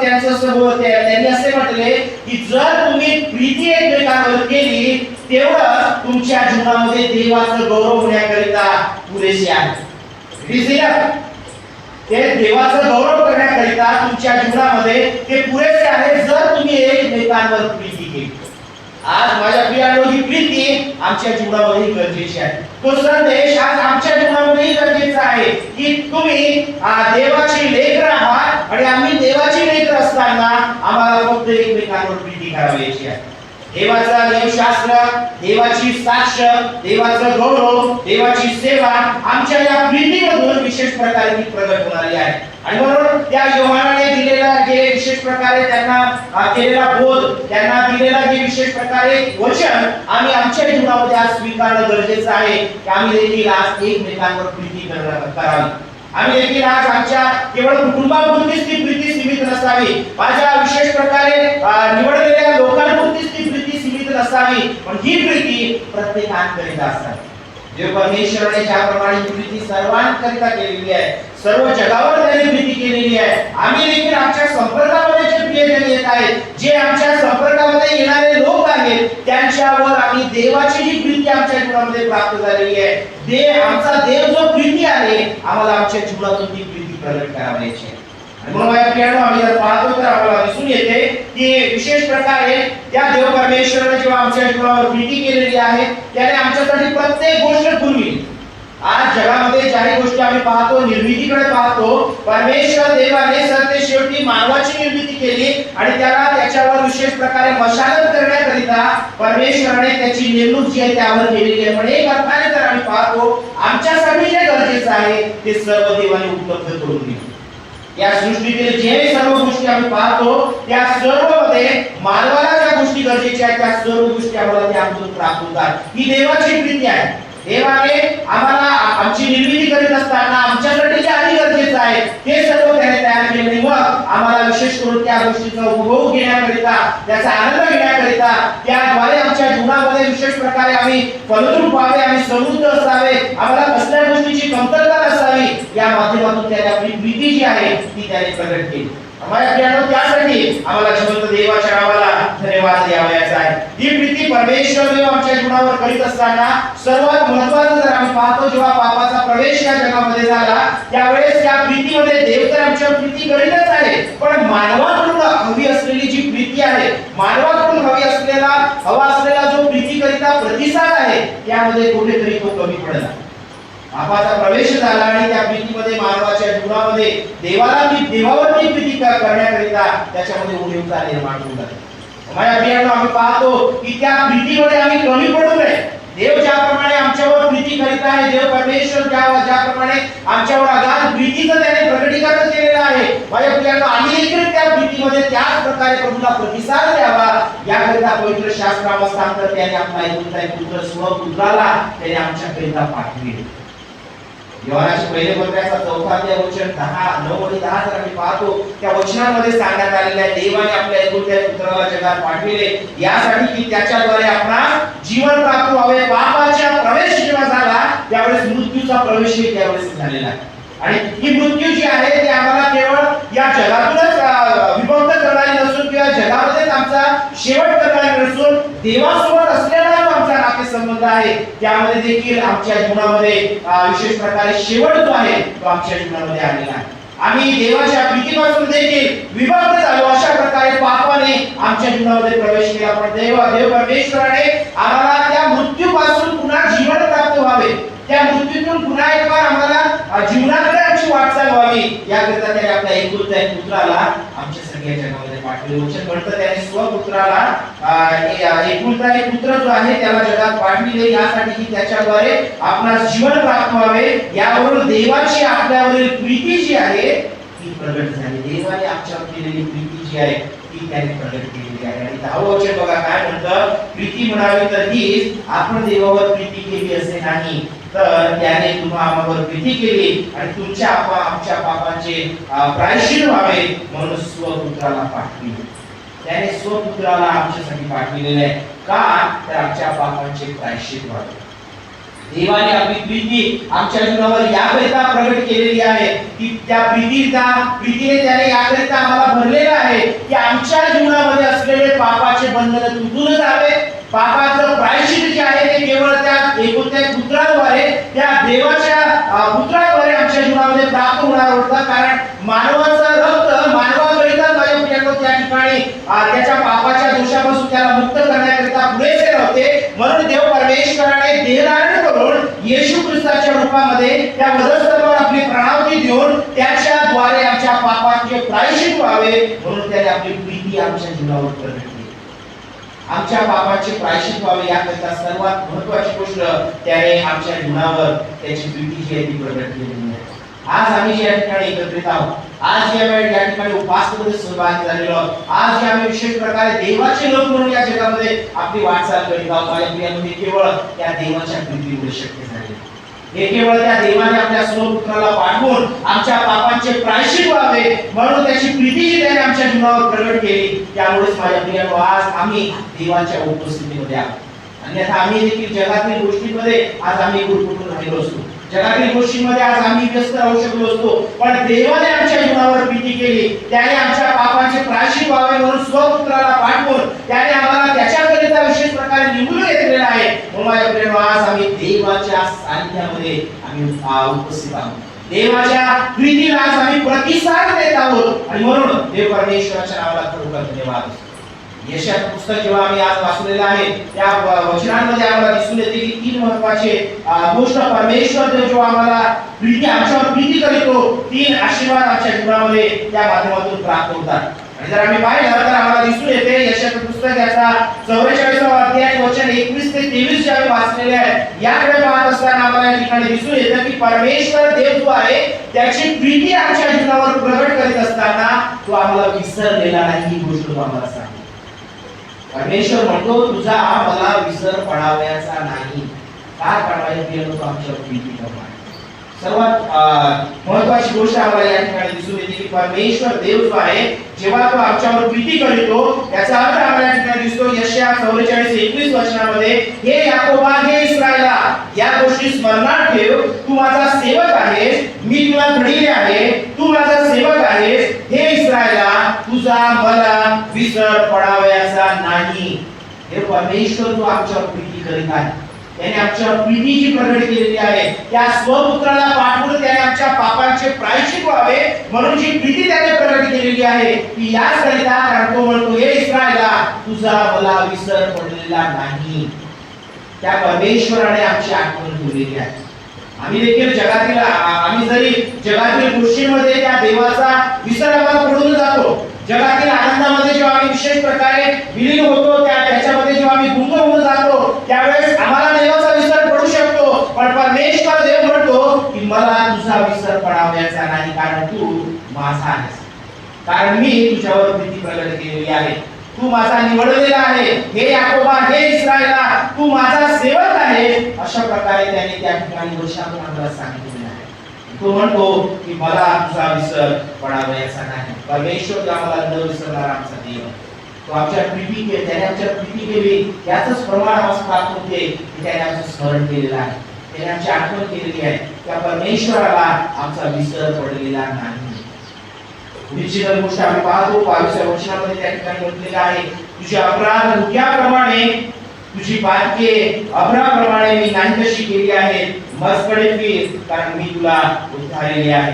त्यांनी असे म्हटले की जर तुम्ही प्रीती एकमेकांवर केली तेवढं तुमच्या जीवनामध्ये देवाचं गौरव होण्याकरिता पुरेसे आहे. ते देवाचं गौरव करण्याकरिता तुमच्या जीवनामध्ये ते पुरेसे आहे जर तुम्ही एकमेकांवर प्रीती केली. आज माझ्या प्रियांनो, ही प्रीती आमच्या जीवनामध्ये गरजेची आहे. तो संदेश आज आमच्या जीवनामध्ये गरजेचा आहे की तुम्ही देवाची लेकरं आहात आणि आम्ही देवाची लेकरं असताना आम्हाला फक्त एकमेकांवर प्रीती करायची आहे. देवाचा नियमशास्त्र, देवाची साक्ष, देवाचं गौरव, देवाची सेवा आमच्या या प्रीतीमधून विशेष प्रकारे ती प्रगट होणारी आहे. आणि म्हणून त्या योहानाने दिलेला जे विशेष प्रकारे त्यांना केलेला बोध, त्यांना दिलेला जे विशेष प्रकारे वचन आम्ही आमच्या जीवनामध्ये आज स्वीकारणं गरजेचं आहे की आम्ही देखील आज एकमेकांवर प्रीती करावी. आम्ही देखील आज आमच्या केवळ कुटुंबापुरतीच ती प्रीती सीमित नसावी, माझ्या विशेष प्रकारे निवडलेल्या लोकांपुरतीच ती प्रीती सीमित नसावी, पण ही प्रीती प्रत्येकाकरिता असावी. देव परमेश्वराने ज्याप्रमाणे प्रीती सर्वांकरिता केलेली आहे, सर्व जगावर त्याने प्रीती केलेली आहे, आम्ही देखील आमच्या संपर्कामध्ये जे प्रियजन येत आहेत, जे आमच्या संपर्कामध्ये येणारे लोक आहेत, त्यांच्यावर आम्ही देवाची जी प्रीती आमच्या जीवनामध्ये प्राप्त झालेली आहे, आमचा देव जो प्रीती आहे, आम्हाला आमच्या जीवनातून ती प्रीती प्रगट करायची आहे. आणि म्हणून माझ्या प्रियांनो, आम्ही जर पाहतो तर आम्हाला दिसून येते की विशेष प्रकारे त्या देव परमेश्वराने जेव्हा आमच्या जीवनावर प्रीती केलेली आहे, त्याने आमच्यासाठी प्रत्येक गोष्ट पुरवली. आज जगामध्ये ज्याही गोष्टी आम्ही पाहतो, निर्मितीकडे पाहतो, परमेश्वर देवाने सरते शेवटी मानवाची निर्मिती केली आणि त्याला त्याच्यावर विशेष प्रकारे मशागत करण्याकरिता परमेश्वराने त्याची नेमणूक जी आहे त्यावर केलेली आहे. पण एक अर्थाने जर आम्ही पाहतो, आमच्यासाठी जे गरजेचं आहे ते सर्व देवाने उपलब्ध करून दिले. या सृष्टीतील जे सर्व गोष्टी आम्ही पाहतो त्या सर्वमध्ये मानवाला ज्या गोष्टी गरजेच्या आहेत त्या सर्व गोष्टी आम्हाला त्यामधून प्राप्त होतात. ही देवाची प्रीती आहे. देवाने आम्हाला आमची निर्मिती करीत असताना आमच्यासाठी जे आधी गरजेचं आहे ते सर्व त्याने तयार केले. मग आम्हाला विशेष करून त्या गोष्टीचा उपभोग घेण्याकरिता, त्याचा आनंद घेण्याकरिता, त्याद्वारे आमच्या जीवनामध्ये विशेष प्रकारे आम्ही फलद्रूप व्हावे, आम्ही समृद्ध असावे, आम्हाला कसल्या गोष्टीची कमतरता नसावी, आम्ही या माध्यमातून त्याने आपली प्रीती जी आहे ती त्याने प्रगट केली. आम्हाला प्रियानो त्यासाठी आम्हाला जिवंत देवाच्या नावाला धन्यवाद द्यावयाचा आहे. ही प्रीती परमेश्वर देव आमच्या जीवनावर करीत असताना सर्वात महत्त्वाचं जर आम्ही पाहतो, जेव्हा पापाचा प्रवेश या जगामध्ये झाला त्यावेळेस या प्रीतीमध्ये देव तर आमच्यावर प्रीती करीतच आहे, पण मानवाकडून हवी असलेली जी प्रीती आहे, मानवाकडून हवा असलेला जो प्रीतीकरिता प्रतिसाद आहे त्यामध्ये कुठेतरी तो कमी पडला. पापाचा प्रवेश झाला आणि त्या प्रीतीमध्ये मानवाच्या जीवनामध्ये देवावरती प्रीती करण्याकरिता त्याच्यामध्ये उणीवता निर्माण होऊ लागली. माझ्या प्रियांनो, आम्ही पाहतो की त्या प्रीतीमध्ये आम्ही कमी पडू नये. देव ज्याप्रमाणे आमच्यावर प्रीती करीत आहे, देव परमेश्वर ज्याप्रमाणे आमच्यावर अगाध प्रीतीचं त्याने प्रकटीकरण केलेलं आहे, माझ्या प्रियांनो आम्ही देखील त्या प्रीतीमध्ये त्याच प्रकारे प्रभूला प्रतिसाद द्यावा याकरिता पवित्र शास्त्रामध्ये सांगतात त्याने आपला एकुलता एक पुत्र स्वपुत्राला त्याने आमच्याकरिता पाठविले. योहानाचे पहिले पत्राचा 4 अध्याय वचन 9 आणि 10 जर आम्ही पाहतो त्या वचनामध्ये सांगण्यात आलेले आहे देवाने आपल्या एकुलत्या पुत्राला जगात पाठविले यासाठी की त्याच्याद्वारे आपणास जीवन प्राप्त व्हावे. पापाचा प्रवेश जेव्हा झाला त्यावेळेस मृत्यूचा प्रवेशही त्यावेळेस झालेला आहे आणि ही मृत्यू जी आहे ती आम्हाला केवळ या जगातूनच विभक्त करणारी नसून किंवा जगामध्येच आमचा शेवट करणारी नसून देवासोबत असलेला आमचा नातेसंबंध आहे त्यामध्ये देखील आमच्या जीवनामध्ये विशेष प्रकारे शेवट जो आहे तो आमच्या जीवनामध्ये आलेला आहे. आम्ही देवाच्या प्रीतीपासून देखील विभक्त झालो. अशा प्रकारे पापाने आमच्या जीवनामध्ये प्रवेश केला, पण देव परमेश्वराने आम्हाला त्या मृत्यूपासून पुन्हा जीवन प्राप्त व्हावे, त्या मृत्यूतून पुन्हा एक बार आम्हाला जीवनाकडे आमची वाटचाल व्हावी याकरिता त्याने आपल्या एकुलत्या पुत्राला आमच्या सगळ्या जगामध्ये पाठवले. वचन म्हणतं त्याने स्वपुत्राला एकुलता एक पुत्र जो आहे त्याला जगात पाठविले यासाठी की त्याच्याद्वारे आपणास जीवन प्राप्त व्हावे. यावरून देवाची आपल्यावरील प्रीती जी आहे ती प्रगट झाली. देवाने आमच्यावर केलेली प्रीती जी आहे ती त्याने प्रगट केलेली आहे. आणि 10 वचन बघा काय म्हणतं, प्रीती म्हणावी तर हीच आपण देवावर प्रीती केली असे नाही तर त्याने तुम्हा आम्हावर प्रीती केली आणि तुमच्या आमच्या पापांचे प्रायश्चित व्हावे म्हणून स्वपुत्राला पाठविले. त्याने स्वपुत्राला आमच्यासाठी पाठविलेले आहे का तर आमच्या पापांचे प्रायश्चित व्हावे. देवाने आपली प्रीती आमच्या जीवनावर याकरिता प्रगट केलेली आहे की त्या प्रीतीने त्याने याकरिता आम्हाला भरलेलं आहे की आमच्या जीवनामध्ये असलेले पापाचे बंधन तुटून जावे. पापाचं प्रायश्चित जे आहे ते केवळ त्या एकुलत्या पुत्राद्वारे त्या देवाच्या पुत्राद्वारे आमच्या जीवनामध्ये प्राप्त होणार होतं. कारण मानवाचं रक्त मानवाकरिता त्या ठिकाणी त्याच्या पापाच्या दोषापासून त्याला मुक्त करण्याकरिता पुरेसे नव्हते, म्हणून देव परमेश्वराने देहधारण करून येशू ख्रिस्ताच्या रूपामध्ये त्या वधस्तंभावर आपली प्राणाहुती देऊन त्याच्याद्वारे आमच्या पापाचे प्रायश्चित व्हावे म्हणून त्याने आपली प्रीती आमच्या जीवनावर प्रगट केली. आमच्या पापाचे प्रायश्चित व्हावे याकरिता सर्वात महत्त्वाची गोष्ट त्याने आमच्या जीवनावर त्याची प्रीती जी आहे ती प्रगट केलेली आहे. आज आम्ही या ठिकाणी एकत्रित आहोत, आज या ठिकाणी उपासनेमध्ये सहभागी झालेलो आहोत, आज आम्ही विशेष प्रकारे देवाचे लोक म्हणून या जगामध्ये आपली वाटचाल करीत आहोत. माझ्या प्रियांनो, हे केवळ त्या देवाच्या प्रीतीमुळे शक्य झाले. हे केवळ त्या देवाने आपल्या स्वपुत्राला पाठवून आमच्या पापांचे प्रायश्चित व्हावे म्हणून त्याची प्रीती जी त्याने आमच्या जीवनावर प्रगट केली. त्यामुळेच माझ्या प्रियांनो, आज आम्ही देवाच्या उपस्थितीमध्ये आहोत. अन्यथा आम्ही देखील जगातील गोष्टींमध्ये आज आम्ही गुरफटून राहिलो असतो, जगातील गोष्टींमध्ये आज आम्ही व्यस्त राहू शकलो असतो, पण देवाने आमच्या जीवनावर प्रीती केली. त्याने आमच्या पापांचे प्रायश्चित व्हावे म्हणून स्वपुत्राला पाठवून त्याने आम्हाला त्याच्याकरिता विशेष प्रकारे निवडून घेतलेला आहे. म्हणून माझ्या प्रियांनो, आज आम्ही देवाच्या सानिध्यामध्ये आम्ही उपस्थित आहोत. देवाच्या प्रीतीला आज आम्ही प्रतिसाद देत आहोत आणि म्हणून देव परमेश्वराच्या नावाला खरोखर धन्यवाद. यशाचं पुस्तक जेव्हा आम्ही आज वाचलेलं आहे त्या वचनांमध्ये आम्हाला दिसून येते की 3 महत्त्वाचे गोष्ट परमेश्वर देव जेव्हा आम्हाला आमच्यावर प्रीती करतो 3 आशीर्वाद आमच्या जीवनामध्ये त्या माध्यमातून प्राप्त होतात. आणि जर आम्ही पाहिलं तर आम्हाला दिसून येते यशाचं पुस्तक याचा 44वा अध्याय वचन 21 ते 23 जे आम्ही वाचलेले आहे याकडे पाहत असताना आम्हाला या ठिकाणी दिसून येतं की परमेश्वर देव जो आहे त्याची प्रीती आमच्या जीवनावर प्रगट करीत असताना तो आम्हाला विसरलेला नाही. ही गोष्ट तो आम्हाला सांगतो. परमेश्वर म्हणतो तुझा मला विसर पडावयाचा नाही. काय पडायला गेलो तो आमच्या प्रीती प्रमाणे. सर्वात महत्वाची गोष्ट आम्हाला या ठिकाणी दिसून येते की परमेश्वर देव जो आहे जेव्हा तो आमच्यावर प्रीती करतो याचा अर्थ आम्हाला या ठिकाणी दिसतो यशया 44:21 वचनामध्ये, हे याकोबा, हे इस्रायला, या गोष्टी स्मरणात ठेव, तू माझा सेवक आहेस, मी तुला घडविले आहे, तू माझा सेवक आहेस, हे इस्रायला, तुझा मला विसर पडावयाचा नाही. हे परमेश्वर जो आमच्यावर प्रीती करीत आहे, त्याने आमच्यावर प्रीतीची प्रगट केलेली आहे. त्या स्वपुत्राला पाठवून त्याने आमच्या पापांचे प्रायश्चित व्हावे म्हणून जी प्रीती त्याने प्रगट केलेली आहे ती याचकरिता, कारण तो म्हणतो, हे इस्रायला, तुझा मला विसर पडलेला नाही. त्या परमेश्वराने आमची आठवण ठेवलेली आहे. आम्ही देखील आम्ही जरी जगातील गोष्टींमध्ये त्या देवाचा विसर आम्हाला पडून जातो, जगातील आनंदामध्ये जेव्हा आम्ही विशेष प्रकारे विलीन होतो, त्याच्यामध्ये जेव्हा आम्ही गुंग होऊन जातो त्यावेळेस आम्हाला देवाचा विसर पडू शकतो. पण परमेश्वर देव म्हणतो की मला तुझा विसर पडावयाचा नाही, कारण तू माझा आहेस, कारण मी तुझ्यावर प्रीती प्रगट केलेली आहे, तू माझा निवडलेला आहे, हे याकोबा, हे इस्रायला, तू माझा सेवक आहे. अशा प्रकारे त्याने त्या ठिकाणी वर्षातून आम्हाला सांगितलेलं आहे. तो म्हणतो की मला तुझा विसर पडावयाचा नाही. परमेश्वर आम्हाला न विसरणारा आमचा देव, तो आमच्या प्रीती केली, त्याने आमच्या प्रीती केली, याचंच प्रमाण आम्हाला प्राप्त होते की त्याने आमचं स्मरण केलेलं आहे, त्याने आमची आठवण केलेली आहे. त्या परमेश्वराला आमचा विसर पडलेला नाही. निश्चित गोष्ट आम्ही पाहतो 22व्या वचनामध्ये त्या ठिकाणी म्हटलेलं आहे, तुझे अपराध मुक्याप्रमाणे, तुझी पातके अभ्राप्रमाणे मी नाहीशी केली आहेत, मजकडे फिर, कारण मी तुला उद्धारलेले आहे.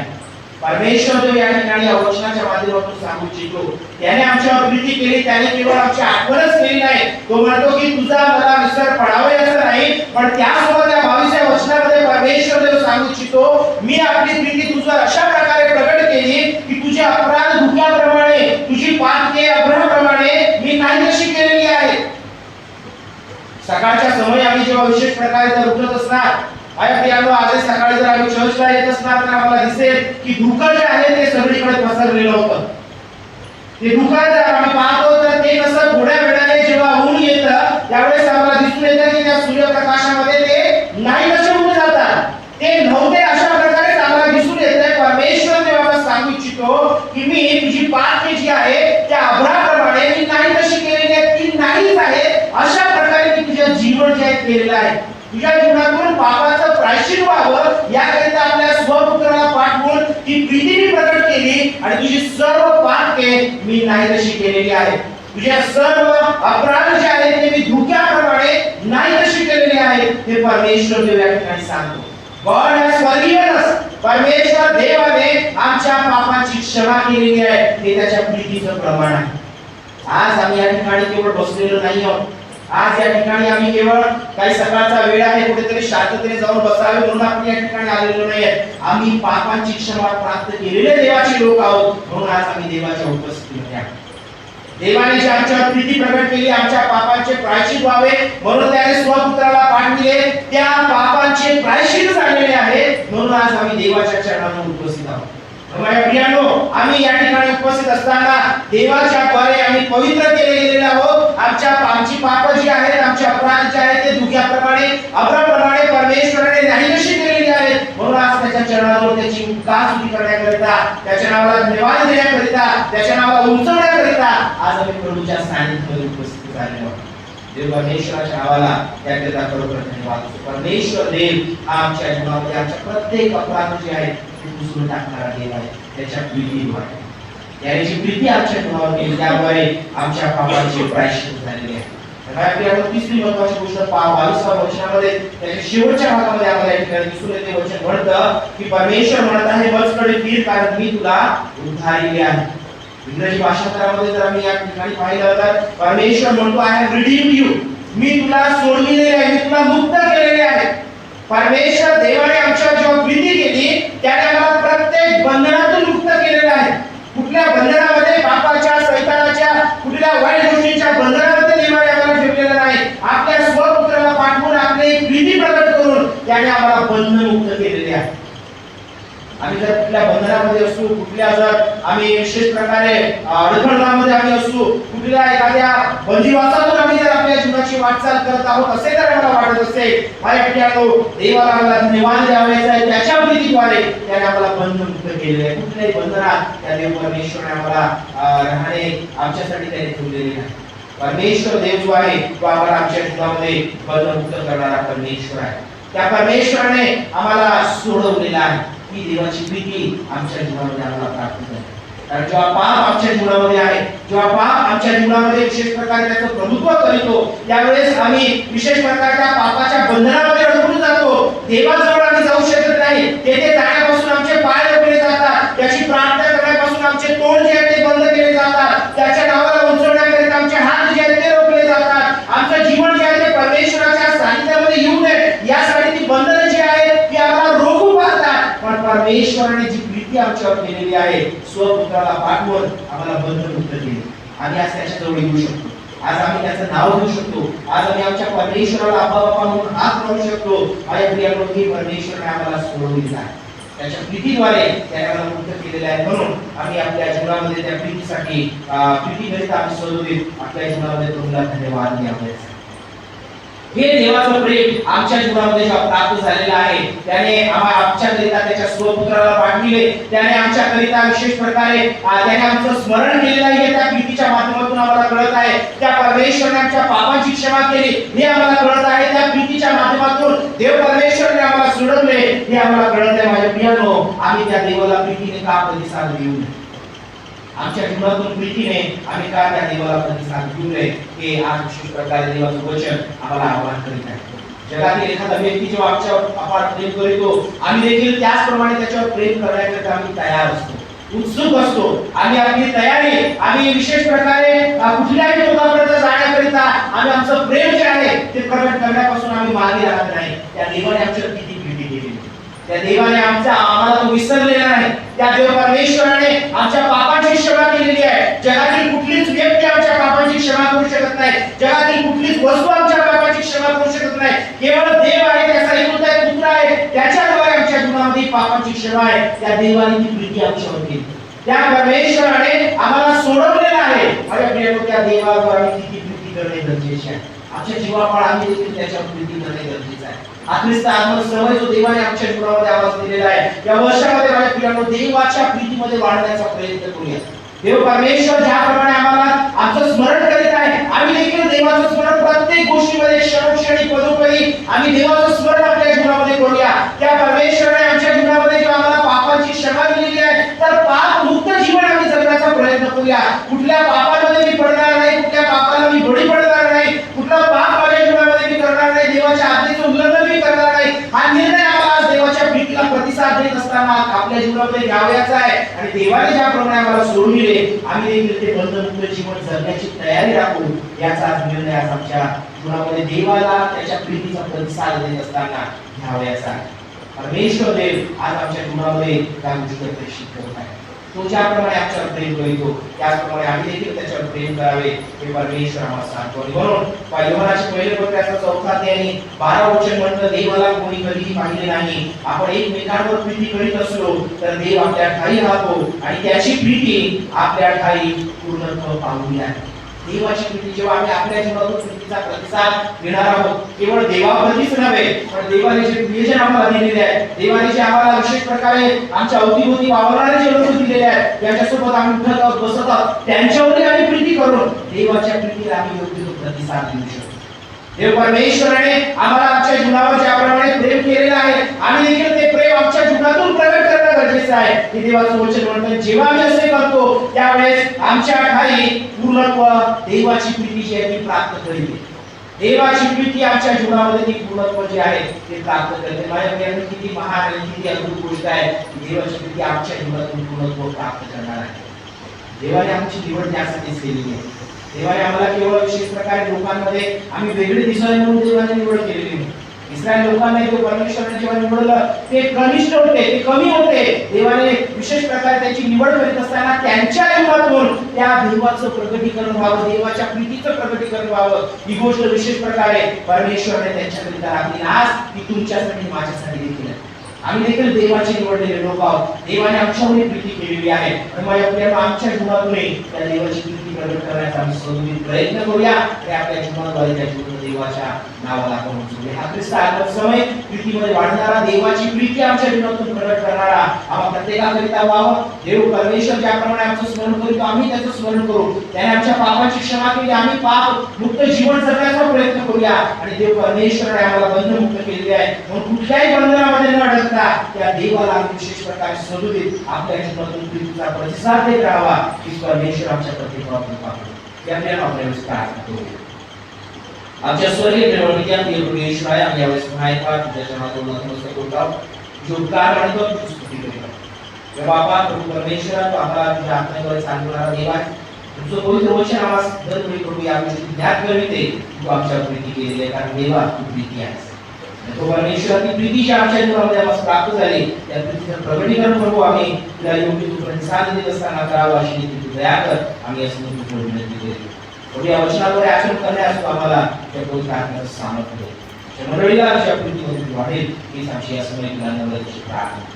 परमेश्वर जो या ठिकाणी या वचनाच्या माध्यमातून सांगू इच्छितो, त्याने आमच्यावर प्रीती केली, त्याने केवळ आमची आठवणच केली नाही, तो म्हणतो की तुझा मला विसर पडावयाचा नाही, पण त्यासोबत या 22व्या वचनामध्ये परमेश्वर देव सांगू इच्छितो, मी आपली प्रीती तुझ्या अशा प्रकारे प्रगट केली की तुझे अपराध धुक्याप्रमाणे, तुझी पातके अभ्राप्रमाणे मी नाहीशी केलेली आहे. सकाळच्या समय आम्ही जेव्हा विशेष प्रकारे जर उठत असणार, आज सकाळी जर आम्ही चर्चला येत असणार तर आम्हाला दिसेल की धुकं जे आहे ते सगळीकडे पसरलेलं होतं. ते धुकं जर आम्ही पाहतो तर ते कसं थोड्या वेळाने जेव्हा ऊन येतं त्यावेळेस आम्हाला दिसून येतं की त्या सूर्यप्रकाशामध्ये ते नाहीसे होऊन जातात, ते नव्हते. अशा प्रकारे आम्हाला दिसून येतंय परमेश्वर देवाला सांगू इच्छितो की मी तुझी पातके जी आहे त्या अभ्राप्रमाणे मी नाहीशी केलेली आहे, ती नाहीच आहे. अशा प्रकारे मी तुझ्या जीवन जे केलेलं आहे, तुझ्या जीवनातून पापाचं प्रायश्चित व्हावं याकरिता आपल्या स्वपुत्राला पाठवून ती प्रीती प्रकट केली आणि तुझी सर्व पापे मी नाहीशी केलेली आहे. तुझ्या सर्व अपराध जे आहेत ते मी धुक्याप्रमाणे नाहीशी केलेले आहेत. हे परमेश्वर देव या ठिकाणी सांगतो. गॉड हॅज फॉरगिव्हन अस. परमेश्वर देवाने आमच्या पापाची क्षमा केलेली आहे. हे त्याच्या प्रीतीचं प्रमाण आहे. आज आम्ही या ठिकाणी केवळ बसलेलो नाही आहोत. आज या ठिकाणी आम्ही केवळ काही सकाळचा वेळ आहे कुठेतरी शांततेने जाऊन बसावे म्हणून आपण या ठिकाणी आलेलो नाहीये. आम्ही पापांची क्षमा प्राप्त केलेले देवाचे लोक आहोत म्हणून आज आम्ही देवाच्या उपस्थितीमध्ये आहोत. देवाने जी आमच्यावर प्रीती प्रकट केली, आमच्या पापांचे प्रायश्चित व्हावे म्हणून त्याने स्वपुत्राला पाठविले, त्या पापांचे प्रायश्चित झालेले आहे म्हणून आज आम्ही देवाच्या चरणांवर उपस्थित आहोत. माझ्या प्रियांनो, आम्ही या ठिकाणी उपस्थित असताना देवाच्या द्वारे आम्ही पवित्र केले गेलेले आहोत. आमची पाप जी आहेत, आमचे अपराध जे आहेत ते धुक्याप्रमाणे अभ्राप्रमाणे परमेश्वराने नाहीशी केलेली आहेत म्हणून आज त्याच्या चरणावर त्याची उद्घाटन करण्याकरिता, त्याच्या नावाला धन्यवाद देण्याकरिता, त्याच्या नावाला उंचवण्याकरिता आज आम्ही प्रभूच्या सानिध्यामध्ये उपस्थित झालेलो आहोत. देव परमेश्वराच्या नावाला त्याकरिता खरोखर धन्यवाद. परमेश्वर देव आमच्या जीवनामध्ये आमच्या प्रत्येक अपराध जे आहेत ते पुसून टाकणारा देव आहे. त्याच्या प्रीतीद्वारे त्याने जी प्रीती आमच्या जीवनावर केली त्याद्वारे आमच्या पापांचे प्रायश्चित झालेले आहे. तिसरी महत्वाची गोष्ट 22व्या वचनामध्ये त्याच्या शेवटच्या भागामध्ये आम्हाला या ठिकाणी दिसून येते. वचन म्हणतं की परमेश्वर म्हणत आहे, बसकडे फिर, कारण मी तुला उद्धारले आहे. इंग्रजी भाषांतरामध्ये जर आम्ही या ठिकाणी पाहिलं तर परमेश्वर म्हणतो, आय हॅव रिडीम्ड यू. मी तुला सोडविलेले आहे, मी तुला मुक्त केलेले आहे. परमेश्वर देवाने आमच्यावर जेव्हा प्रीती केली त्याने आम्हाला प्रत्येक बंधनातून मुक्त केलेलं आहे. कुठल्या बंधनामध्ये, पापाच्या, शैतानाच्या, कुठल्या वाईट गोष्टींच्या बंधनामध्ये देवाने आम्हाला ठेवलेलं नाही. आपल्या स्वपुत्राला पाठवून आपली प्रीती प्रकट करून त्याने आम्हाला बंधनमुक्त केलेले आहे. आम्ही जर कुठल्या बंधनामध्ये असू, कुठल्या जर आम्ही विशेष प्रकारे अडथळ्यामध्ये आम्ही असू, कुठल्या एखाद्या बंदिवासातून आम्ही जर आपल्या जीवनाची वाटचाल करत आहोत असे जर मला वाटत असेल, माझ्या प्रियानो, देवाला आम्हाला धन्यवाद द्यावायचा आहे. त्याच्या प्रीतीद्वारे त्याने आम्हाला बंधमुक्त केलेले आहे. कुठल्याही बंधनात त्या देव परमेश्वराने आम्हाला राहणे आमच्यासाठी त्याने ठेवलेले नाही. परमेश्वर देव जो आहे तो आम्हाला आमच्या जीवनामध्ये बंधमुक्त करणारा परमेश्वर आहे. त्या परमेश्वराने आम्हाला सोडवलेला आहे. ही देवाची प्रीती आमच्या जीवनामध्ये आम्हाला प्राप्त झाली. कारण जेव्हा पाप आमच्या जीवनामध्ये आहे, जेव्हा पाप आमच्या जीवनामध्ये विशेष प्रकारे त्याचं प्रभुत्व करीतो, त्यावेळेस आम्ही विशेष प्रकारच्या पापाच्या बंधनामध्ये अडकून जातो. देवाजवळ आम्ही जाऊ शकत नाही. तेथे जाण्यापासून आमचे पाय रोखले जातात. त्याची प्रार्थना करण्यापासून आमचे तोंड जे आहे ते बंद केले जातात. त्याच्या नावाला उंचवण्याकरिता आमचे हात जे आहेत ते रोखले जातात. आमचं जीवन जे आहे ते परमेश्वराच्या सानिध्यामध्ये येऊ नये यासाठी ती बंधनं जी आहेत ती आम्हाला रोखू पाहतात. पण परमेश्वराने जी प्रीती आमच्यावर केलेली आहे, स्वपुत्राला पाठवून आम्हाला बंधमुक्त केले. आम्ही आज त्याच्याजवळ येऊ शकतो. आज आम्ही त्याचं नाव घेऊ शकतो. आज आम्ही आमच्या परमेश्वराला आबा बाबा म्हणून हात लावू शकतो. माझ्या प्रियानो, ही परमेश्वराने आम्हाला सोडवलेलं आहे. त्याच्या प्रीतीद्वारे त्याने आम्हाला मुक्त केलेलं आहे. म्हणून आम्ही आपल्या जीवनामध्ये त्या प्रीतीसाठी प्रीतीकरिता आम्ही स्वरूपित आपल्या जीवनामध्ये तुम्हाला धन्यवाद द्यावे. हे देवाचं प्रेम आमच्या जीवनामध्ये जेव्हा प्राप्त झालेलं आहे, त्याने आमच्याकरिता त्याच्या स्वपुत्राला पाठविले. त्याने आमच्याकरिता विशेष प्रकारे त्याने आमचं स्मरण केलेलं आहे. त्या प्रीतीच्या माध्यमातून आम्हाला कळत आहे त्या परमेश्वराने आमच्या पापांची क्षमा केली हे आम्हाला कळत आहे. त्या प्रीतीच्या माध्यमातून देव परमेश्वराने आम्हाला सोडवले हे आम्हाला कळत आहे. माझ्या प्रियानो, आम्ही त्या देवाला प्रीतीने का प्रतिसाद देऊ नये? आमच्या जीवनातून प्रीतीने आम्ही का त्या देवाला प्रतिसाद देऊ नये? हे आज विशेष प्रकारे देवाचं वचन आम्हाला आवाहन करीत आहे. जगातील एखादा व्यक्ती जेव्हा आमच्यावर अपार प्रेम करतो, आम्ही देखील त्याचप्रमाणे त्याच्यावर प्रेम करण्याकरिता आम्ही तयार असतो, उत्सुक असतो. आम्ही आपली तयारी, आम्ही विशेष प्रकारे कुठल्याही लोकांपर्यंत जाण्याकरिता आम्ही आमचं प्रेम जे आहे ते प्रकट करण्यापासून आम्ही मागे राहत नाही. त्या देवाने आमच्यावर किती प्रीती केली, त्या देवाने आम्हाला तो विसरलेला नाही. त्या देव परमेश्वराने आमच्या पापाची क्षमा केलेली आहे. जगातील कुठलीच व्यक्ती आमच्या पापाची क्षमा करू शकत नाही. जगातील कुठलीच वस्तू आमच्या पापाची क्षमा करू शकत नाही. केवळ देव आहे, त्याचा एकुलता एक पुत्र आहे, त्याच्याद्वारे आमच्या जीवनामध्ये पापाची क्षमा आहे. त्या देवाने ती प्रीती आमच्यावर केली. त्या परमेश्वराने आम्हाला सोडवलेलं आहे. माझ्या प्रियानो, त्या देवावर आम्ही किती प्रीती करणे गरजेचे आहे. आमच्या जीवापाळ आम्ही देखील त्याच्यावर प्रीती करणे गरजेचे आहे. ख्रिस्त आत्मा सर्व जो देवाने आमच्या जीवनामध्ये आवाज दिलेला आहे, या वर्षामध्ये माझ्या प्रियानो, देवाच्या प्रीतीमध्ये वाढण्याचा प्रयत्न करूया. देव परमेश्वर ज्याप्रमाणे आम्हाला आमचं स्मरण करीत आहे, आम्ही देखील देवाचं स्मरण प्रत्येक गोष्टीमध्ये क्षणोक्षणी पदोपदी आम्ही देवाचं स्मरण आपल्या जीवनामध्ये करूया. त्या परमेश्वराने आमच्या जीवनामध्ये जेव्हा आम्हाला पापाची क्षमा दिलेली आहे, तर पाप मुक्त जीवन आम्ही जगण्याचा प्रयत्न करूया. कुठल्या पापामध्ये मी पडणार नाही, कुठल्या पापाला मी बळी पडणार नाही, कुठला पाप माझ्या जीवनामध्ये मी करणार नाही, देवाच्या आज्ञेचं उल्लंघन मी करणार नाही. हा निर्णय आम्हाला आज देवाच्या प्रीतीला प्रतिसाद देत असताना आपल्या जीवनामध्ये घ्यावयाचा आहे. आणि देवाने ज्याप्रमाणे आम्हाला सोडून दिले, आम्ही देखील ते बंधमुक्त जीवन जगण्याची तयारी राखू. याचा निर्णय आज आमच्या जीवनामध्ये देवाला त्याच्या प्रीतीचा प्रतिसाद देत असताना घ्यावयाचा आहे. परमेश्वर देव आज आमच्या जीवनामध्ये त्या गोष्टी प्रेषित करत आहे. तो ज्याप्रमाणे आमच्यावर प्रेम करतो, त्याचप्रमाणे आम्ही देखील त्याच्यावर प्रेम करावे हे परमेश्वर आम्हाला सांगतो. म्हणून योहानाचे पहिले पत्राचा 4 अध्याय आणि 12 वचन म्हणतं, देवाला कोणी कधीही पाहिले नाही. आपण एकमेकांवर प्रीती करीत असलो तर देव आपल्या ठाई राहतो आणि त्याची प्रीती आपल्या ठाई पूर्णत्व पावली आहे. देवाची प्रीती जेव्हा आम्ही आपल्या जीवनातून प्रीतीचा प्रतिसाद घेणार आहोत, केवळ देवाप्रतीच नव्हे, पण देवाने जे नियोजन आम्हाला दिलेले आहे, देवाने जे आम्हाला विशेष प्रकारे आमच्या अवतीभोवती वावरणारे जे लोक दिलेले आहेत, त्यांच्यासोबत आम्ही उठत आहोत, बसत आहोत, त्यांच्यावरही आम्ही प्रीती करून देवाच्या प्रीतीला आम्ही योग्य तो प्रतिसाद देऊ शकतो. देव परमेश्वराने आम्हाला आमच्या जीवनावर ज्याप्रमाणे प्रेम केलेलं आहे, आम्ही देखील ते प्रेम आमच्या जीवनातून प्रकट करणं गरजेचं आहे. हे देवाचं वचन म्हणतं, जेव्हा आम्ही असे करतो त्यावेळेस आमच्या ठाई पूर्णत्व देवाची प्रीती जी आहे ती प्राप्त करेल. देवाची प्रीती आमच्या जीवनामध्ये ती पूर्णत्व जे आहे ते प्राप्त करते. माझ्या प्रियाने किती महान आणि किती अद्भुत गोष्ट आहे, देवाची प्रीती आमच्या जीवनातून पूर्णत्व प्राप्त करणार आहे. देवाने आमची निवड त्यासाठीच केलेली आहे. देवाने आम्हाला केवळ विशेष प्रकारे लोकांमध्ये आम्ही वेगळे दिसावे म्हणून देवाने निवड केलेली नाही. इस्रायल लोकांना जो परमेश्वराने जेव्हा निवडलं ते कनिष्ठ होते, ते कमी होते. देवाने विशेष प्रकारे त्याची निवड करीत असताना त्यांच्या जीवनातून त्या देवाचं प्रकटीकरण व्हावं, देवाच्या प्रीतीचं प्रकटीकरण व्हावं, ही गोष्ट विशेष प्रकारे परमेश्वराने त्यांच्याकरिता राखली. आज ती तुमच्यासाठी माझ्यासाठी देखील आहे. आम्ही देखील देवाचे निवडलेले लोक आहोत. देवाने आमच्यावर प्रीती केलेली आहे आणि माझ्या प्रियाला आमच्या जीवनातून त्या देवाची प्रीती प्रगट करण्याचा आम्ही सगळे प्रयत्न करूया आणि आपल्या जीवनाद्वारे त्या जीवन देवाच्या नावाला आपण उचलूया. हा ख्रिस्त आगमन समय प्रीतीमध्ये वाढणारा, देवाची प्रीती आमच्या जीवनातून प्रगट करणारा आम्हा प्रत्येकाकरिता व्हावं. देव परमेश्वर ज्याप्रमाणे आमचं स्मरण करीतो आम्ही त्याचं स्मरण करू. त्याने आमच्या पापाची क्षमा केली, आम्ही पाप मुक्त जीवन जगण्याचा प्रयत्न करूया. आणि देव परमेश्वराने आम्हाला बंधमुक्त केलेले आहे, म्हणून कुठल्याही बंधनामध्ये न अडकता त्या देवाला आम्ही विशेष प्रकारे शोधू देत आपल्या जीवनातून प्रीतीचा प्रतिसाद देत राहावा. की परमेश्वर आमच्या प्रत्येकावर कृपा करो. त्यामुळे आपल्याला प्रार्थना करू. आमच्या स्वर्गीय देवळीच्या परमेश्वराय, आम्ही यावेळेस पुन्हा एकदा तुझ्या चरणातून नतमस्तक होत आहोत. तुझे उपकार आणि तुझी स्तुती करीत आहोत. बाबा प्रभू परमेश्वरा, तू आम्हाला तुझ्या आत्म्याद्वारे सांगणारा देव आहे. तुझं पवित्र वचन आम्हाला दरवेळी प्रभू या गोष्टी ज्ञात करविते. तू आमच्या प्रीती केलेली आहे, कारण देवा तू प्रीती आहेस. तो परमेश्वर ती प्रीती जी आमच्या जीवनामध्ये आम्हाला प्राप्त झाली, त्या प्रीतीचं प्रगटीकरण प्रभू आम्ही तुला योग्य तू प्रतिसाद देत असताना करावं अशी तू दया कर. आम्ही असं तुझी विनंती करू. प्रभू या वचनाद्वारे आचरण करण्यास तू आम्हाला त्या पवित्र आत्म्याचं सामर्थ्य दे. त्या मंडळीला आमच्या प्रीतीमध्ये वाढेल हीच आमची या समय तुझ्या प्रार्थना.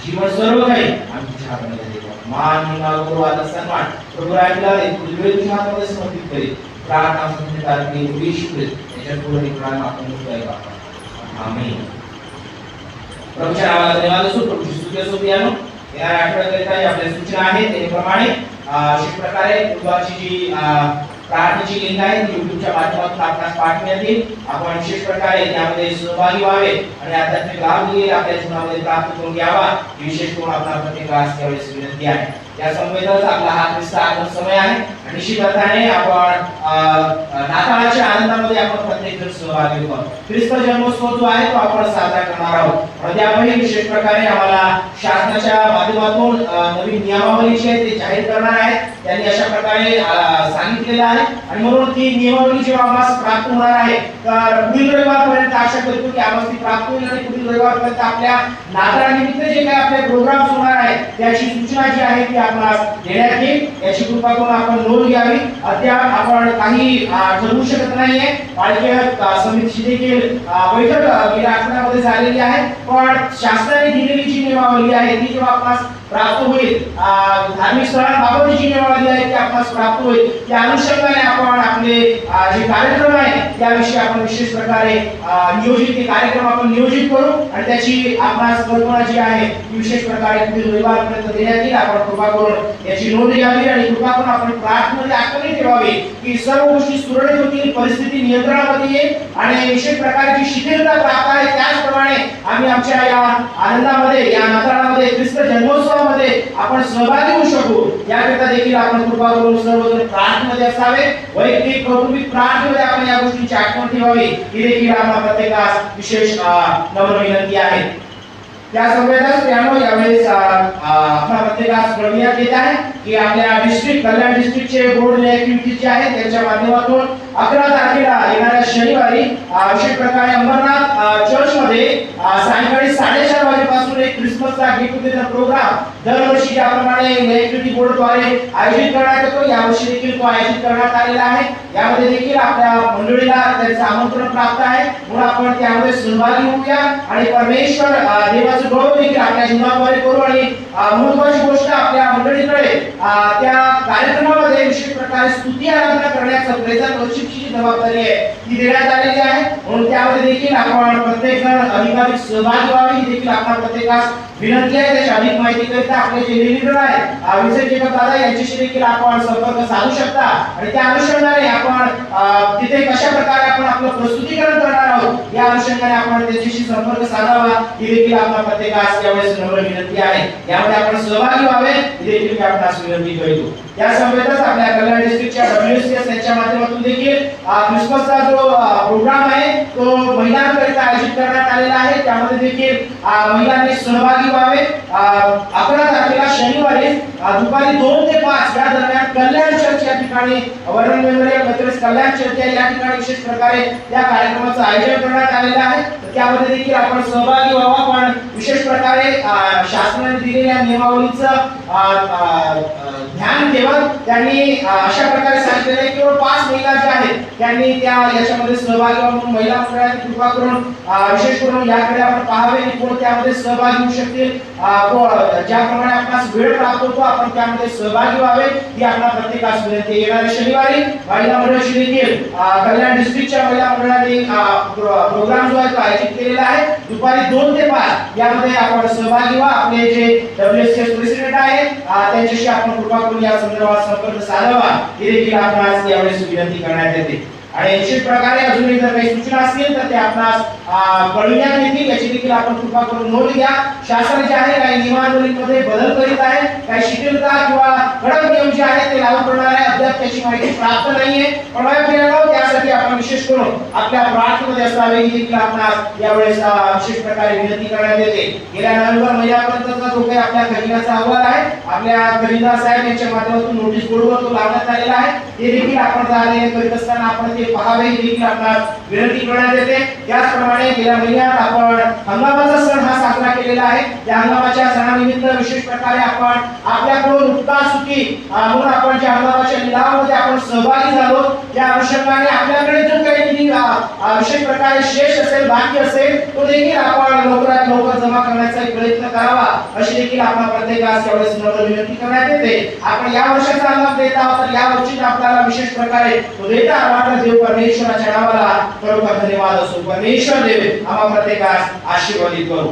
जीवन सर्व काही आम्ही तुझ्या हातामध्ये देतो. मान महिमा गौरव आदर सन्मान प्रभू राहिला दे. तुझी वेळ तुझ्या हातामध्ये समर्पित करेल. प्रार्थना समर्पित येशू ख्रिस्त याच्या पूर्ण प्राण आपण मुक्ताय बापा. आमेन. प्रभूच्या नावाला धन्यवाद असो. प्रभूची स्तुती असो. पियानो येणाऱ्या आठवड्याकरिता आपल्या सूचना आहेत त्याप्रमाणे अशा प्रकारे गुरुवारची जी प्रार्थनेची लिंक आहे ती युट्यूबच्या माध्यमातून आपणास पाठवण्यात येईल. आपण विशेष प्रकारे त्यामध्ये सहभागी व्हावे आणि आध्यात्मिक लाभ घेऊन आपल्या जीवनामध्ये प्राप्त करून घ्यावा विशेष करून आपला प्रत्येकास त्यावेळेस विनंती आहे. या समवेतच आपला हा ख्रिस्त आगमन समय आहे आणि निश्चित अर्थाने आपण नाताळाच्या आनंदामध्ये आपण प्रत्येक जण सहभागी होतो. ख्रिस्त जन्मोत्सव जो आहे तो आपण साजरा करणार आहोत. त्यामुळे विशेष प्रकारे आम्हाला शासनाच्या माध्यमातून नवीन नियमावली जी आहे ते जाहीर करणार आहेत. त्यांनी अशा प्रकारे सांगितलेलं आहे आणि म्हणून ती नियमावली जेव्हा आम्हाला प्राप्त होणार आहे तर पुढील रविवारपर्यंत आशा करतो की आम्हाला ती प्राप्त होईल आणि पुढील रविवारपर्यंत आपल्या नाताळानिमित्त जे काही आपले प्रोग्राम्स होणार आहेत त्याची सूचना जी आहे ती आपल्याला देण्यात येईल. याची कृपा करून आपण नोंद घ्यावी. अद्याप आपण काही ठरवू शकत नाहीये. पालिके समितीची देखील बैठक गेल्या आठवड्यामध्ये झालेली आहे, पण शासनाने दिलेली जी नियमावली आहे ती जेव्हा आपणास प्राप्त होईल, धार्मिक स्थळांबाबत जी नियमावली आहे ती आपणास प्राप्त होईल, त्या अनुषंगाने आपण आपले जे कार्यक्रम आहे त्याविषयी आपण विशेष प्रकारे नियोजित कार्यक्रम आपण नियोजित करू आणि त्याची आपणास कल्पना जी आहे ती विशेष प्रकारे पुढील रविवारपर्यंत देण्यात येईल. आपण कृपा करून याची नोंद घ्यावी आणि कृपा करून आपण प्रार्थनेमध्ये आठवणी ठेवावी की सर्व गोष्टी सुरळीत होतील, परिस्थिती नियंत्रणामध्ये येईल आणि विशेष प्रकारची शिथिलता प्राप्त आहे त्याचप्रमाणे आम्ही आमच्या या आनंदामध्ये या नाताळामध्ये ख्रिस्त जन्मोत्सवामध्ये आपण सहभागी होऊ शकू याकरिता देखील आपण कृपा करून सर्वजण प्रार्थनेमध्ये असावे. वैयक्तिक कौटुंबिक प्रार्थनेमध्ये आपण या गोष्टींची आठवण ठेवावी ही देखील आम्हाला प्रत्येकास विशेष नम्र विनंती आहे. त्या समवेतच त्यामुळे यावेळेस आपला प्रत्येकास कळविण्यात येत आहे की आपल्या डिस्ट्रिक्ट कल्याण डिस्ट्रिक्टचे बोर्ड ऍक्टिव्हिटीज जे आहेत त्यांच्या माध्यमातून 11 तारखेला येणाऱ्या शनिवारी विशेष प्रकारे अंबरनाथ चर्चमध्ये सायंकाळी 4:30 वाजेपासून एक ख्रिसमसचा गेट टुगेदर प्रोग्राम दरवर्षी ज्याप्रमाणे ऍक्टिव्हिटी बोर्डद्वारे आयोजित करण्यात येतो यावर्षी देखील तो आयोजित करण्यात आलेला आहे. यामध्ये देखील आपल्या मंडळीला त्याचे आमंत्रण प्राप्त आहे म्हणून आपण त्यामध्ये सहभागी होऊया आणि परमेश्वर देवाचं गौरव देखील आपल्या जीवनाद्वारे करू. आणि महत्त्वाची गोष्ट आपल्या मंडळीकडे त्या कार्यक्रमामध्ये विशेष प्रकारे स्तुती आराधना करण्याचं प्रेझेंट वर्शिपची जबाबदारी आहे ती देण्यात आलेली आहे म्हणून त्यामध्ये देखील आपण प्रत्येक जण अधिकाधिक सहभागी व्हावे ही देखील आपल्या प्रत्येकास विनंती आहे. त्याची अधिक माहिती करिता आपले जे लीडर आहेत विजय जेकब दादा यांच्याशी देखील आपण संपर्क साधू शकता आणि त्या अनुषंगाने आपण तिथे कशा प्रकारे आपण आपलं प्रस्तुतीकरण करणार आहोत या अनुषंगाने आपण त्याच्याशी संपर्क साधावा ही देखील आपल्या प्रत्येकास यावेळेस नम्र विनंती आहे. यामध्ये आपण सहभागी व्हावे ही देखील मी आपणास विनंती करतो. या समवेतच आपल्या कल्याण डिस्ट्रिक्टच्या WCS यांच्या माध्यमातून देखील ख्रिसमसचा जो प्रोग्राम आहे तो महिलांकरिता आयोजित करण्यात आलेला आहे. त्यामध्ये देखील महिलांनी सहभागी व्हावे. 11 तारखेला शनिवारी दुपारी 2 ते 5 या दरम्यान कल्याण चर्च या ठिकाणी वर्णन मेमोरियल मेथोडिस्ट कल्याण चर्च या ठिकाणी विशेष प्रकारे या कार्यक्रमाचं आयोजन करण्यात आलेलं आहे. त्यामध्ये देखील आपण सहभागी व्हावा. पण विशेष प्रकारे शासनाने दिलेल्या नियमावलीचं ध्यान ठेवत त्यांनी अशा प्रकारे सांगितलेलं आहे की 5 महिला ज्या आहेत त्यांनी त्या याच्यामध्ये सहभागी व्हावं. महिला मंडळाची कृपा करून विशेष करून याकडे आपण पाहावे की कोण त्यामध्ये सहभागी होऊ शकतील. ज्याप्रमाणे आपणास वेळ प्राप्त होतो आपण त्यामध्ये सहभागी व्हावे ही आपला प्रत्येकास विनंती आहे. येणाऱ्या शनिवारी महिला मंडळाची देखील कल्याण डिस्ट्रिक्टच्या महिला मंडळाने प्रोग्राम जो आहे तो आयोजित केलेला आहे. दुपारी 2 ते 5 यामध्ये आपण सहभागी व्हा. आपले जे WSCS प्रेसिडेंट आहे त्यांच्याशी आपण कृपा करून या संदर्भात संपर्क साधावा ही देखील आपणास यावेळेस विनंती करण्यात येते. आणि निश्चित प्रकारे अजूनही जर काही सूचना असतील तर ते आपणास कळविण्यात येतील. याची देखील आपण कृपा करून नोंद घ्या. शासन जे आहे काही नियमावलीमध्ये बदल करीत आहे, काही शिथिलता किंवा कडक नियम जे आहेत ते लागू करणार आहे. अद्याप त्याची माहिती प्राप्त नाहीये, पण त्यासाठी आपण विशेष करून आपल्या प्रार्थनेमध्ये असावे ही देखील आपणास यावेळेस विशेष प्रकारे विनंती करण्यात येते. गेल्या नोव्हेंबर महिन्यापर्यंतचा जो काही आपल्या खजिन्याचा अहवाल आहे आपल्या खजिनदार साहेब यांच्या माध्यमातून नोटीस बोर्डवर तो लावण्यात आलेला आहे. ते देखील आपण जाणे करीत असताना आपण ते पाहावे ही देखील आपणास विनंती करण्यात येते. त्याचप्रमाणे गेल्या महिन्यात आपण हंगामाचा सण हा साजरा केलेला आहे. त्या हंगामाच्या सणानिमित्त विशेष प्रकारे आपण आपल्याकडून उत्ता सुखी म्हणून आपण ज्या हंगामाच्या लिलावामध्ये आपण सहभागी झालो त्या अनुषंगाने आपल्याकडे जो काही विशेष प्रकारे शेष असेल बाकी असेल तो देखील आपण लवकरात लवकर जमा करण्याचा प्रयत्न करावा अशी देखील आपण प्रत्येकास यावेळेस नम्र विनंती करण्यात येते. आपण या वर्षाचा हंगाम देत आहोत तर या वर्षी आपल्याला विशेष प्रकारे तो देता आला देव परमेश्वराच्या नावाला खरोखर धन्यवाद असो. परमेश्वर देव आम्हा प्रत्येकास आशीर्वादित करू.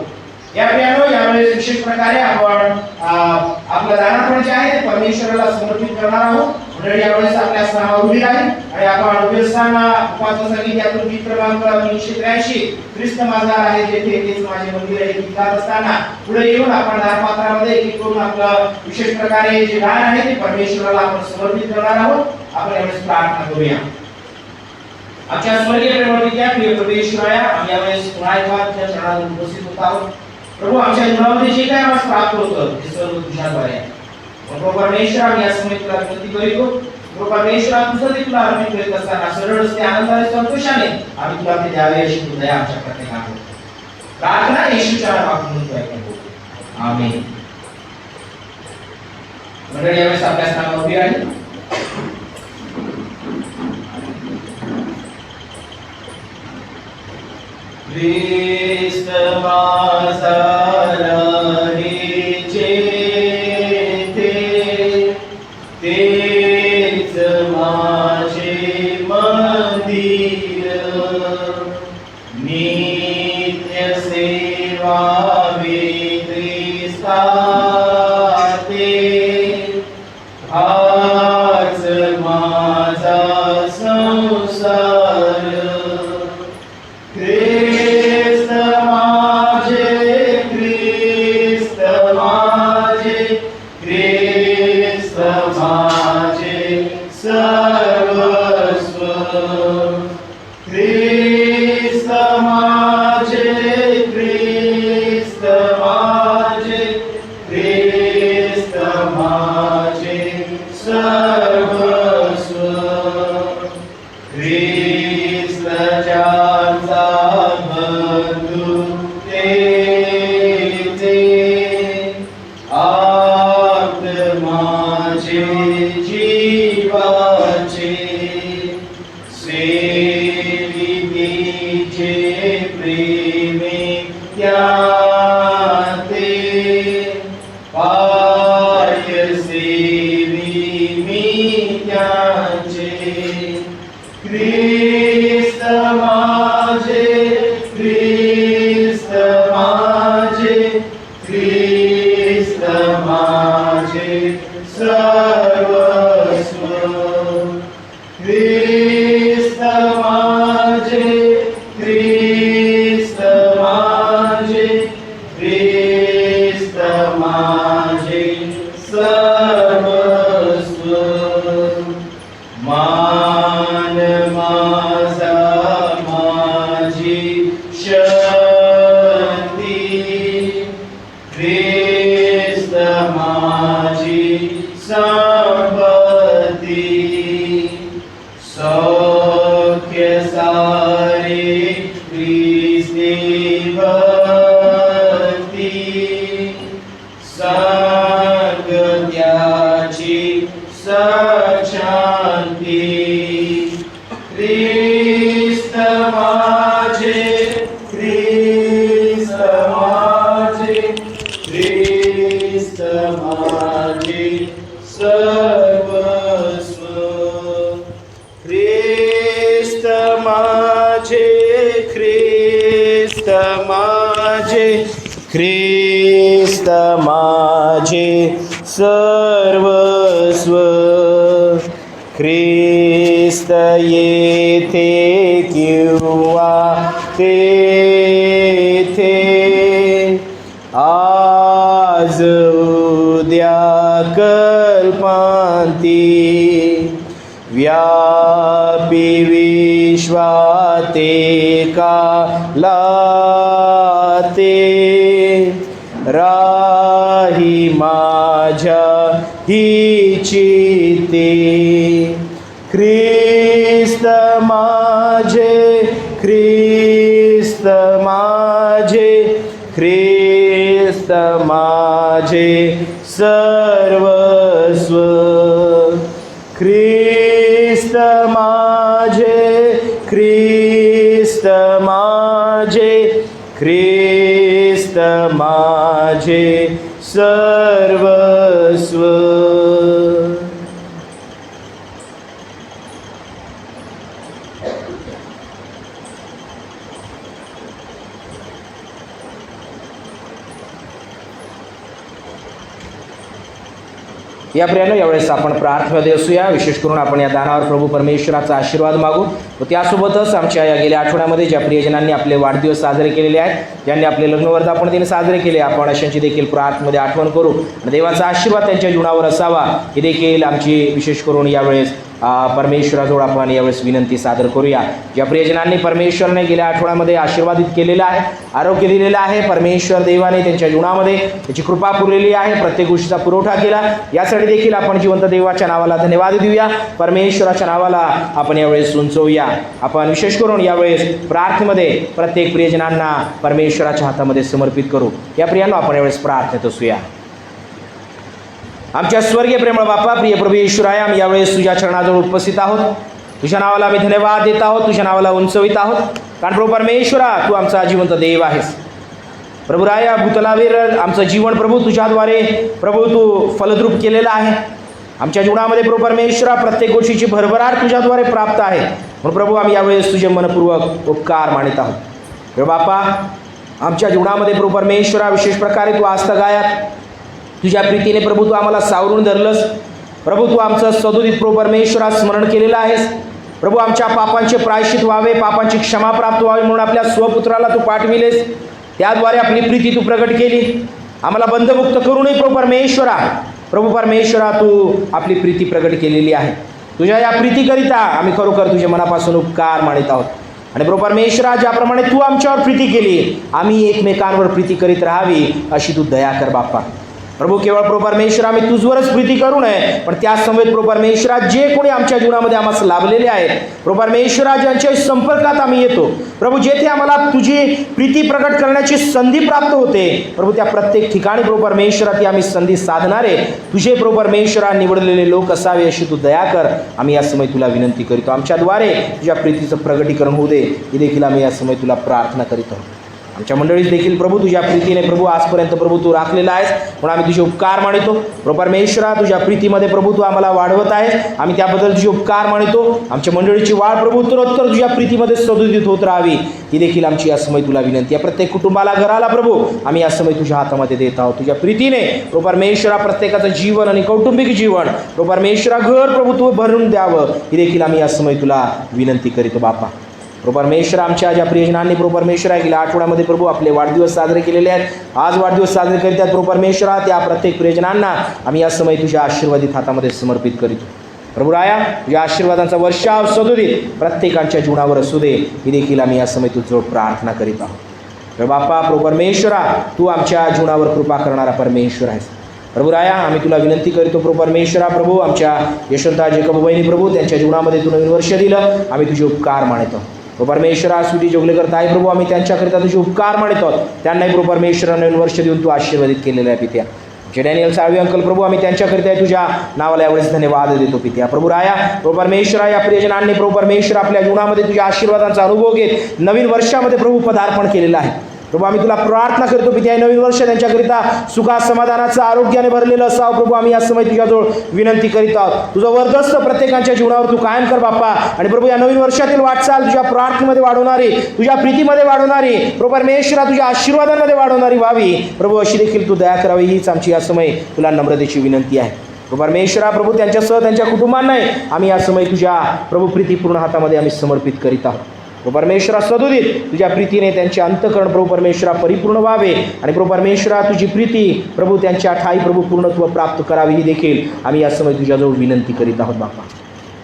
या प्रियानो यावेळेस विशेष प्रकारे आपण आपलं दानपण जे आहे ते परमेश्वराला समर्पित करणार आहोत. मंडळी यावेळेस आपल्या स्थानावर उभी आहे आणि आपण उभे असताना उपासना संगीतातून गीत क्रमांक 383 ख्रिस्त माझा आहे जेथे तेच माझे मंदिर आहे गीत गात असताना पुढे येऊन आपण दानपात्रामध्ये एक करून आपलं विशेष प्रकारे जे गाणं आहे ते परमेश्वराला आपण समर्पित करणार आहोत. आपण यावेळेस प्रार्थना करूया. आमच्या स्वर्गीय प्रेमळीच्या प्रिय परमेश्वराया आम्ही यावेळेस पुन्हा एकदा तुझ्या चरणात उपस्थित होत आहोत. प्रभू आमच्या जीवनामध्ये जे काय आम्हाला प्राप्त होतं ते सर्व तुझ्याद्वारे आहे. प्रभू परमेश्वर आम्ही या समय तुला विनंती करीतो. प्रभू परमेश्वर तुझं देखील अर्पण करीत असताना सरळ रस्ते आनंदाने संतोषाने आम्ही तुला ते द्यावे अशी तू दया आमच्या प्रत्येकावर. प्रार्थना येशूच्या नावातून करतो. आमेन. मंडळी यावेळेस आपल्या स्थानावर उभी राहील. ख्रिस्त माझा आहे जेथे तेच माझे मंदिर नित्य सेवावे ख्रिस्ता ते हाच माझा संसार. ख्रिस्त माझे ख्रिस्त माझे ख्रिस्त माझे सर्वस्व. ख्रिस्त माझे ख्रिस्त माझे ख्रिस्त माझे सर्वस्व. ख्रिस्तच्या बंधू तेचे आप्त माझे जीवाचे सेविकेचे प्रेमे त्याते पाय सेवी मी त्याचे. ख्रिस्त माझे ख्रिस्त माझे ख्रिस्त माझे सर्वस्व. ख्रिस्त माझे ख्रिस्त माझे ख्रिस्त माझे सर्वस्व. मान माझा शांती ख्रिस्त माझे ख्रिस्त माझे ख्रिस्त माझे सर्वस्व ख्रिस्त माझे ख्रिस्त माझे ख्रिस्त माझे सर्वस्व ख्रिस्त येथे किंवा तेथे आज उद्या कल्पांती व्यापी विश्वाते कालाते राही माझ्या ही चित्ते ख्रिस्त माझे ख्रिस्त माझे ख्रिस्त माझे सर्वस्व ख्रिस्त माझे ख्रिस्त माझे ख्रिस्त माझे सर्वस्व या प्रियानो यावेळेस आपण प्रार्थनेमध्ये असूया. विशेष करून आपण या दानावर प्रभू परमेश्वराचा आशीर्वाद मागू व त्यासोबतच आमच्या या गेल्या आठवड्यामध्ये ज्या प्रियजनांनी आपले वाढदिवस साजरे केलेले आहेत, ज्यांनी आपले लग्नवर्धापन दिन साजरे केले, आपण अशांची देखील प्रार्थनेमध्ये आठवण करू आणि देवाचा आशीर्वाद त्यांच्या जीवनावर असावा ही देखील आमची विशेष करून यावेळेस परमेश्वराजवळ आपण यावेळेस विनंती सादर करूया. ज्या प्रियजनांनी परमेश्वरने गेल्या आठवड्यामध्ये आशीर्वादित केलेला आहे, आरोग्य दिलेलं आहे, परमेश्वर देवाने त्यांच्या जीवनामध्ये त्याची कृपा पुरलेली आहे, प्रत्येक गोष्टीचा पुरवठा केला, यासाठी देखील आपण जिवंत देवाच्या नावाला धन्यवाद देऊया. परमेश्वराच्या नावाला आपण यावेळेस उंचवूया. आपण विशेष करून यावेळेस प्रार्थनेमध्ये प्रत्येक प्रियजनांना परमेश्वराच्या हातामध्ये समर्पित करू. या प्रियांनो आपण यावेळेस प्रार्थनेत असूया. आमच्या स्वर्गीय प्रेमळ बापा, प्रिय प्रभू येशूराया, आम्ही यावेळेस तुझ्या चरणाजवळ उपस्थित आहोत. तुझ्या नावाला आम्ही धन्यवाद देत आहोत, तुझ्या नावाला उंचवित आहोत, कारण प्रभू परमेश्वरा तू आमचा जिवंत देव आहेस. प्रभू राया, भूतलावीर आमचं जीवन प्रभू तुझ्याद्वारे प्रभू तू फलद्रूप केलेलं आहे. आमच्या जीवनामध्ये प्रभू परमेश्वरा प्रत्येक गोष्टीची भरभराट तुझ्याद्वारे प्राप्त आहे. म्हणून प्रभू आम्ही यावेळेस तुझे मनपूर्वक उपकार मानित आहोत. प्रभू बापा, आमच्या जीवनामध्ये प्रभू परमेश्वरा विशेष प्रकारे तू आस्तगायात तुझ्या प्रीतीने प्रभू तू आम्हाला सावरून धरलंस. प्रभू तू आमचं सदोदित प्रभू परमेश्वरा स्मरण केलेलं आहेस. प्रभू आमच्या पापांचे प्रायश्चित व्हावे, पापांची क्षमा प्राप्त व्हावी म्हणून आपल्या स्वपुत्राला तू पाठविलेस. त्याद्वारे आपली प्रीती तू प्रगट केली. आम्हाला बंधमुक्त करूनही प्रभू परमेश्वरा तू आपली प्रीती प्रगट केलेली आहे. तुझ्या या प्रीतीकरिता आम्ही खरोखर तुझ्या मनापासून उपकार मानित आहोत. आणि प्रभू परमेश्वरा, ज्याप्रमाणे तू आमच्यावर प्रीती केली, आम्ही एकमेकांवर प्रीती करीत राहावी अशी तू दया कर बाप्पा. प्रभू केवळ प्रभू परमेश्वरा आम्ही तुझवरच प्रीती करू नये, पण त्या समवेत प्रभू परमेश्वरा जे कोणी आमच्या जीवनामध्ये आम्हाला लाभलेले आहेत, प्रभू परमेश्वरा ज्यांच्या संपर्कात आम्ही येतो, प्रभू जेथे आम्हाला तुझी प्रीती प्रकट करण्याची संधी प्राप्त होते, प्रभू त्या प्रत्येक ठिकाणी प्रभू परमेश्वरा ती आम्ही संधी साधणारे तुझे प्रभू परमेश्वरा निवडलेले लोक असावे अशी तू दया कर. आम्ही या समय तुला विनंती करीतो. आमच्याद्वारे तुझ्या प्रीतीचं प्रगटीकरण होऊ दे ही देखील आम्ही या समय तुला प्रार्थना करीत आहोत. आमच्या मंडळीत देखील प्रभू तुझ्या प्रीतीने प्रभू आजपर्यंत प्रभू तू राखलेला आहेस म्हणून आम्ही तुझे उपकार मानितो. प्रभू परमेश्वरा, तुझ्या प्रीतीमध्ये प्रभू तू आम्हाला वाढवत आहेस, आम्ही त्याबद्दल तुझे उपकार मानितो. आमच्या मंडळीची वाढ प्रभू उत्तरोत्तर तुझ्या प्रीतीमध्ये सदोदित होत राहावी ही देखील आमची या समय तुला विनंती आहे. प्रत्येक कुटुंबाला, घराला प्रभू आम्ही या समय तुझ्या हातामध्ये देत आहोत. तुझ्या प्रीतीने प्रभू परमेश्वरा प्रत्येकाचं जीवन आणि कौटुंबिक जीवन प्रभू परमेश्वरा घर प्रभू तू भरून द्यावं ही देखील आम्ही या समय तुला विनंती करीतो बापा. प्रभू परमेश्वर, आमच्या ज्या प्रियजनांनी प्रभू परमेश्वरा गेल्या आठवड्यामध्ये प्रभू आपले वाढदिवस साजरे केलेले आहेत, आज वाढदिवस साजरे करीत आहेत, प्रभू परमेश्वरा त्या प्रत्येक प्रियजनांना आम्ही या समय तुझ्या आशीर्वादित हातामध्ये समर्पित करीतो. प्रभू राया, तुझ्या आशीर्वादांचा वर्षाव सदोदित प्रत्येकांच्या जीवनावर असू दे ही देखील आम्ही या समय तुझं प्रार्थना करीत आहोत. प्रभू बाप्पा, प्रभू परमेश्वरा तू आमच्या जीवनावर कृपा करणारा परमेश्वर आहेस. प्रभू राया, आम्ही तुला विनंती करतो प्रभू परमेश्वरा, प्रभू आमच्या यशवंता जेकब वहिनी प्रभू त्यांच्या जीवनामध्ये तू नवीन वर्ष दिलं, आम्ही तुझे उपकार मानतो. प्रभू परमेश्वरा, सुधी जोगलेकर ताई प्रभू आम्ही त्यांच्याकरिता तुझे उपकार मानतो. त्यांनाही प्रभू परमेश्वरा नवीन वर्ष देऊन तू आशीर्वादित केलेलं आहे पित्या. जे डॅनियल साळवी अंकल प्रभू आम्ही त्यांच्याकरिता तुझ्या नावाला यावेळेस धन्यवाद देतो पित्या. प्रभू राया प्रभू परमेश्वरा या प्रियजनांनी प्रभू परमेश्वर आपल्या जीवनामध्ये तुझ्या आशीर्वादांचा अनुभव घेत नवीन वर्षामध्ये प्रभू पदार्पण केलेलं आहे. प्रभू आम्ही तुला प्रार्थना करतो पित्या हे नवीन वर्ष त्यांच्याकरिता सुखा समाधानाचं आरोग्याने भरलेलं असावं. प्रभू आम्ही या समय तुझ्याजवळ विनंती करीत आहोत. तुझं वर्चस्व प्रत्येकाच्या जीवनावर तू कायम कर बाप्पा. आणि प्रभू या नवीन वर्षातील वाटचाल तुझ्या प्रार्थनेमध्ये वाढवणारी, तुझ्या प्रीतीमध्ये वाढवणारी, प्रभू परमेश्वरा तुझ्या आशीर्वादांमध्ये वाढवणारी व्हावी. प्रभू अशी देखील तू दया करावी हीच आमची या समय तुला नम्रतेची विनंती आहे. प्रभू परमेश्वरा प्रभू त्यांच्यासह त्यांच्या कुटुंबांनाही आम्ही या समय तुझ्या प्रभू प्रीतीपूर्ण हातामध्ये आम्ही समर्पित करीत आहोत. प्रभू परमेश्वरा सदुदित तुझ्या प्रीतीने त्यांचे अंतःकरण प्रभू परमेश्वरा परिपूर्ण व्हावे आणि प्रभू परमेश्वरा तुझी प्रीती प्रभू त्यांच्या ठाई प्रभू पूर्णत्व प्राप्त करावी ही देखील आम्ही या समय तुझ्याजवळ विनंती करीत आहोत बाप्पा.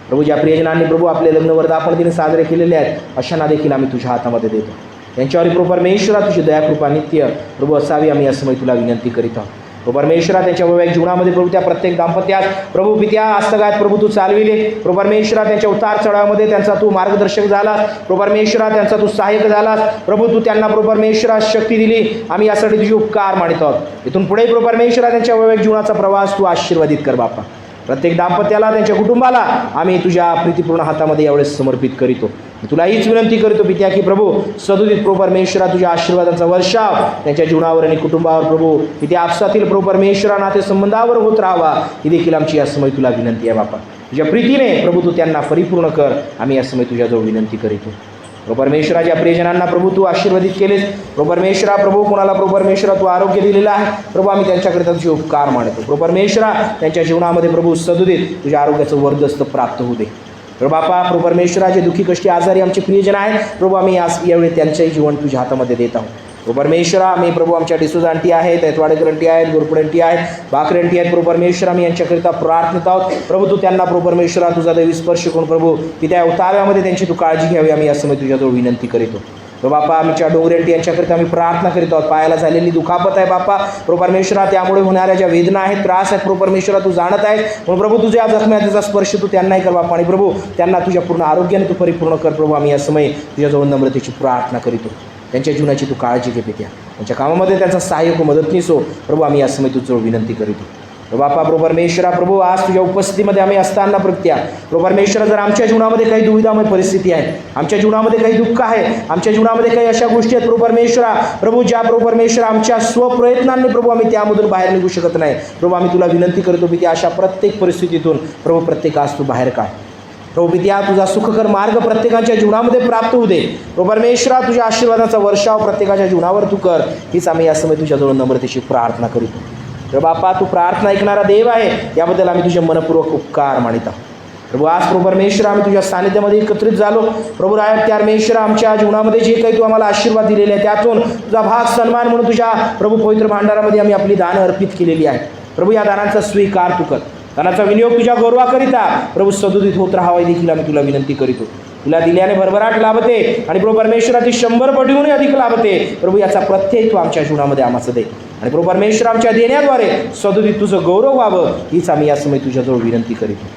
प्रभू ज्या प्रियजनांनी प्रभू आपले लग्न वर्धापन दिने साजरे केलेले आहेत अशांना देखील आम्ही तुझ्या हातामध्ये देतो. त्यांच्यावर प्रभू परमेश्वरा तुझी दयाकृपा नित्य प्रभू असावी आम्ही या समय तुला विनंती करीत आहोत. प्रभू परमेश्वरा त्यांच्या वैवाहिक जीवनामध्ये प्रभू त्या प्रत्येक दाम्पत्यात प्रभू पित्या आस्तगायत प्रभू तू चालविले. प्रभू परमेश्वरा त्यांच्या उतार चढावामध्ये त्यांचा तू मार्गदर्शक झालास. प्रभू परमेश्वरा त्यांचा तू सहाय्यक झालास. प्रभू तू त्यांना प्रभू परमेश्वरा शक्ती दिली. आम्ही यासाठी तुझे उपकार मानित आहोत. इथून पुढे प्रभू परमेश्वरा त्यांच्या वैवाहिक जीवनाचा प्रवास तू आशीर्वादित कर बाप्पा. प्रत्येक दाम्पत्याला त्यांच्या कुटुंबाला आम्ही तुझ्या प्रीतीपूर्ण हातामध्ये यावेळेस समर्पित करीतो. तुला हीच विनंती करतो पित्या की प्रभू सदुदित प्रभू परमेश्वरा तुझ्या आशीर्वादांचा वर्षाव त्यांच्या जीवनावर आणि कुटुंबावर प्रभू पित्या आपसातील प्रभू परमेश्वरा नाते संबंधावर होत राहावा ही देखील आमची या समय तुला विनंती आहे बापा. तुझ्या प्रीतीने प्रभू तू त्यांना परिपूर्ण कर आम्ही या समय तुझ्याजवळ विनंती करीतो. प्रभू परमेश्वराच्या प्रियजनांना प्रभू तू आशीर्वादित केलेस. प्रभू परमेश्वरा प्रभू कोणाला प्रभू परमेश्वरा तू आरोग्य दिलेलं आहे प्रभू आम्ही त्यांच्याकरिता तुझे उपकार मानतो. प्रभू परमेश्वरा त्यांच्या जीवनामध्ये प्रभू सदुदित तुझ्या आरोग्याचं वर्धस्थ प्राप्त होऊ दे. प्रभू बापा प्रभू परमेश्वरा जे दुःखी कष्टी आजारी आमचे प्रियजन आहेत प्रभू आम्ही यावेळी त्यांचंही जीवन तुझ्या हातामध्ये देत आहोत. प्रभू परमेश्वरा आम्ही प्रभू आमच्या डिसूज आंटी आहेत, ऐतवाडेकर आंटी आहेत, गोरपुड आंटी आहेत, भाकरे आंटी आहेत. प्रभू परमेश्वरा आम्ही यांच्याकरिता प्रार्थनेत आहोत. प्रभू तू त्यांना प्रभू परमेश्वरा तुझा दैवी स्पर्श करून प्रभू की त्या उताव्यामध्ये त्यांची तू काळजी घ्यावी आम्ही या समय तुझ्याजवळ विनंती करीतो. प्रभू बापा आमच्या डोंगरे आंटी यांच्याकरिता आम्ही प्रार्थना करीत आहोत. पायाला झालेली दुखापत आहे बापा प्रभू परमेश्वरा त्यामुळे होणाऱ्या ज्या वेदना आहेत त्रास आहेत प्रभू परमेश्वरा तू जाणत आहेस. म्हणून प्रभू तुझ्या जखम्या त्याचा स्पर्श तू त्यांनाही कर बापा आणि प्रभू त्यांना तुझ्या पूर्ण आरोग्याने तू परिपूर्ण कर. प्रभू आम्ही या समय तुझ्याजवळ नम्रतेची प्रार्थना करीतो. त्यांच्या जीवनाची तू काळजी घे पित्या. त्यांच्या कामामध्ये त्यांचा सहाय्यक मदतनीस हो प्रभू आम्ही या समय तुझ्याजवळ विनंती करीतो. बापा प्रभू परमेश्वरा प्रभू आज तुझ्या उपस्थितीमध्ये आम्ही असताना प्रत्या प्रभू परमेश्वरा जर आमच्या जीवनामध्ये काही दुविधामय परिस्थिती आहे, आमच्या जीवनामध्ये काही दुःख आहे, आमच्या जीवनामध्ये काही अशा गोष्टी आहेत प्रभू परमेश्वरा प्रभू ज्या प्रभू परमेश्वरा आमच्या स्वप्रयत्नांनी प्रभू आम्ही त्यामधून बाहेर निघू शकत नाही प्रभू आम्ही तुला विनंती करतो की अशा प्रत्येक परिस्थितीतून प्रभू प्रत्येक आज तू बाहेर काढ. प्रभू पित्या तुझा सुखकर मार्ग प्रत्येकाच्या जीवनामध्ये प्राप्त होऊ दे. प्रभू परमेश्वरा तुझ्या आशीर्वादाचा वर्षाव प्रत्येकाच्या जीवनावर तू कर हीच आम्ही या समय तुझ्याजवळ नम्रतेची प्रार्थना करीतो. तर बापा तू प्रार्थना ऐकणारा देव आहे याबद्दल आम्ही तुझे मनपूर्वक उपकार मानित आहोत. प्रभू आज प्रभू परमेश्वरा आम्ही तुझ्या सानिध्यामध्ये एकत्रित झालो. प्रभू राय त्या परमेश्वरा आमच्या जीवनामध्ये जे काही तू आम्हाला आशीर्वाद दिलेले आहे त्यातून तुझा भाग सन्मान म्हणून तुझ्या प्रभू पवित्र भांडारामध्ये आम्ही आपली दानं अर्पित केलेली आहे. प्रभू या दानांचा स्वीकार तू कर. दानाचा विनियोग तुझ्या गौरवाकरिता प्रभू सदुदित होत राहावा देखील आम्ही तुला विनंती करीतो. तुला दिल्याने भरभराट लाभते आणि प्रभू परमेश्वरा ती 100 पटीहूनही अधिक लाभते. प्रभू याचा प्रत्यय तू आमच्या जीवनामध्ये आम्हाला दे आणि प्रभू परमेश्वरा आमच्या देण्याद्वारे सदुदित तुझं गौरव व्हावं हीच आम्ही या समय तुझ्याजवळ विनंती करीतो.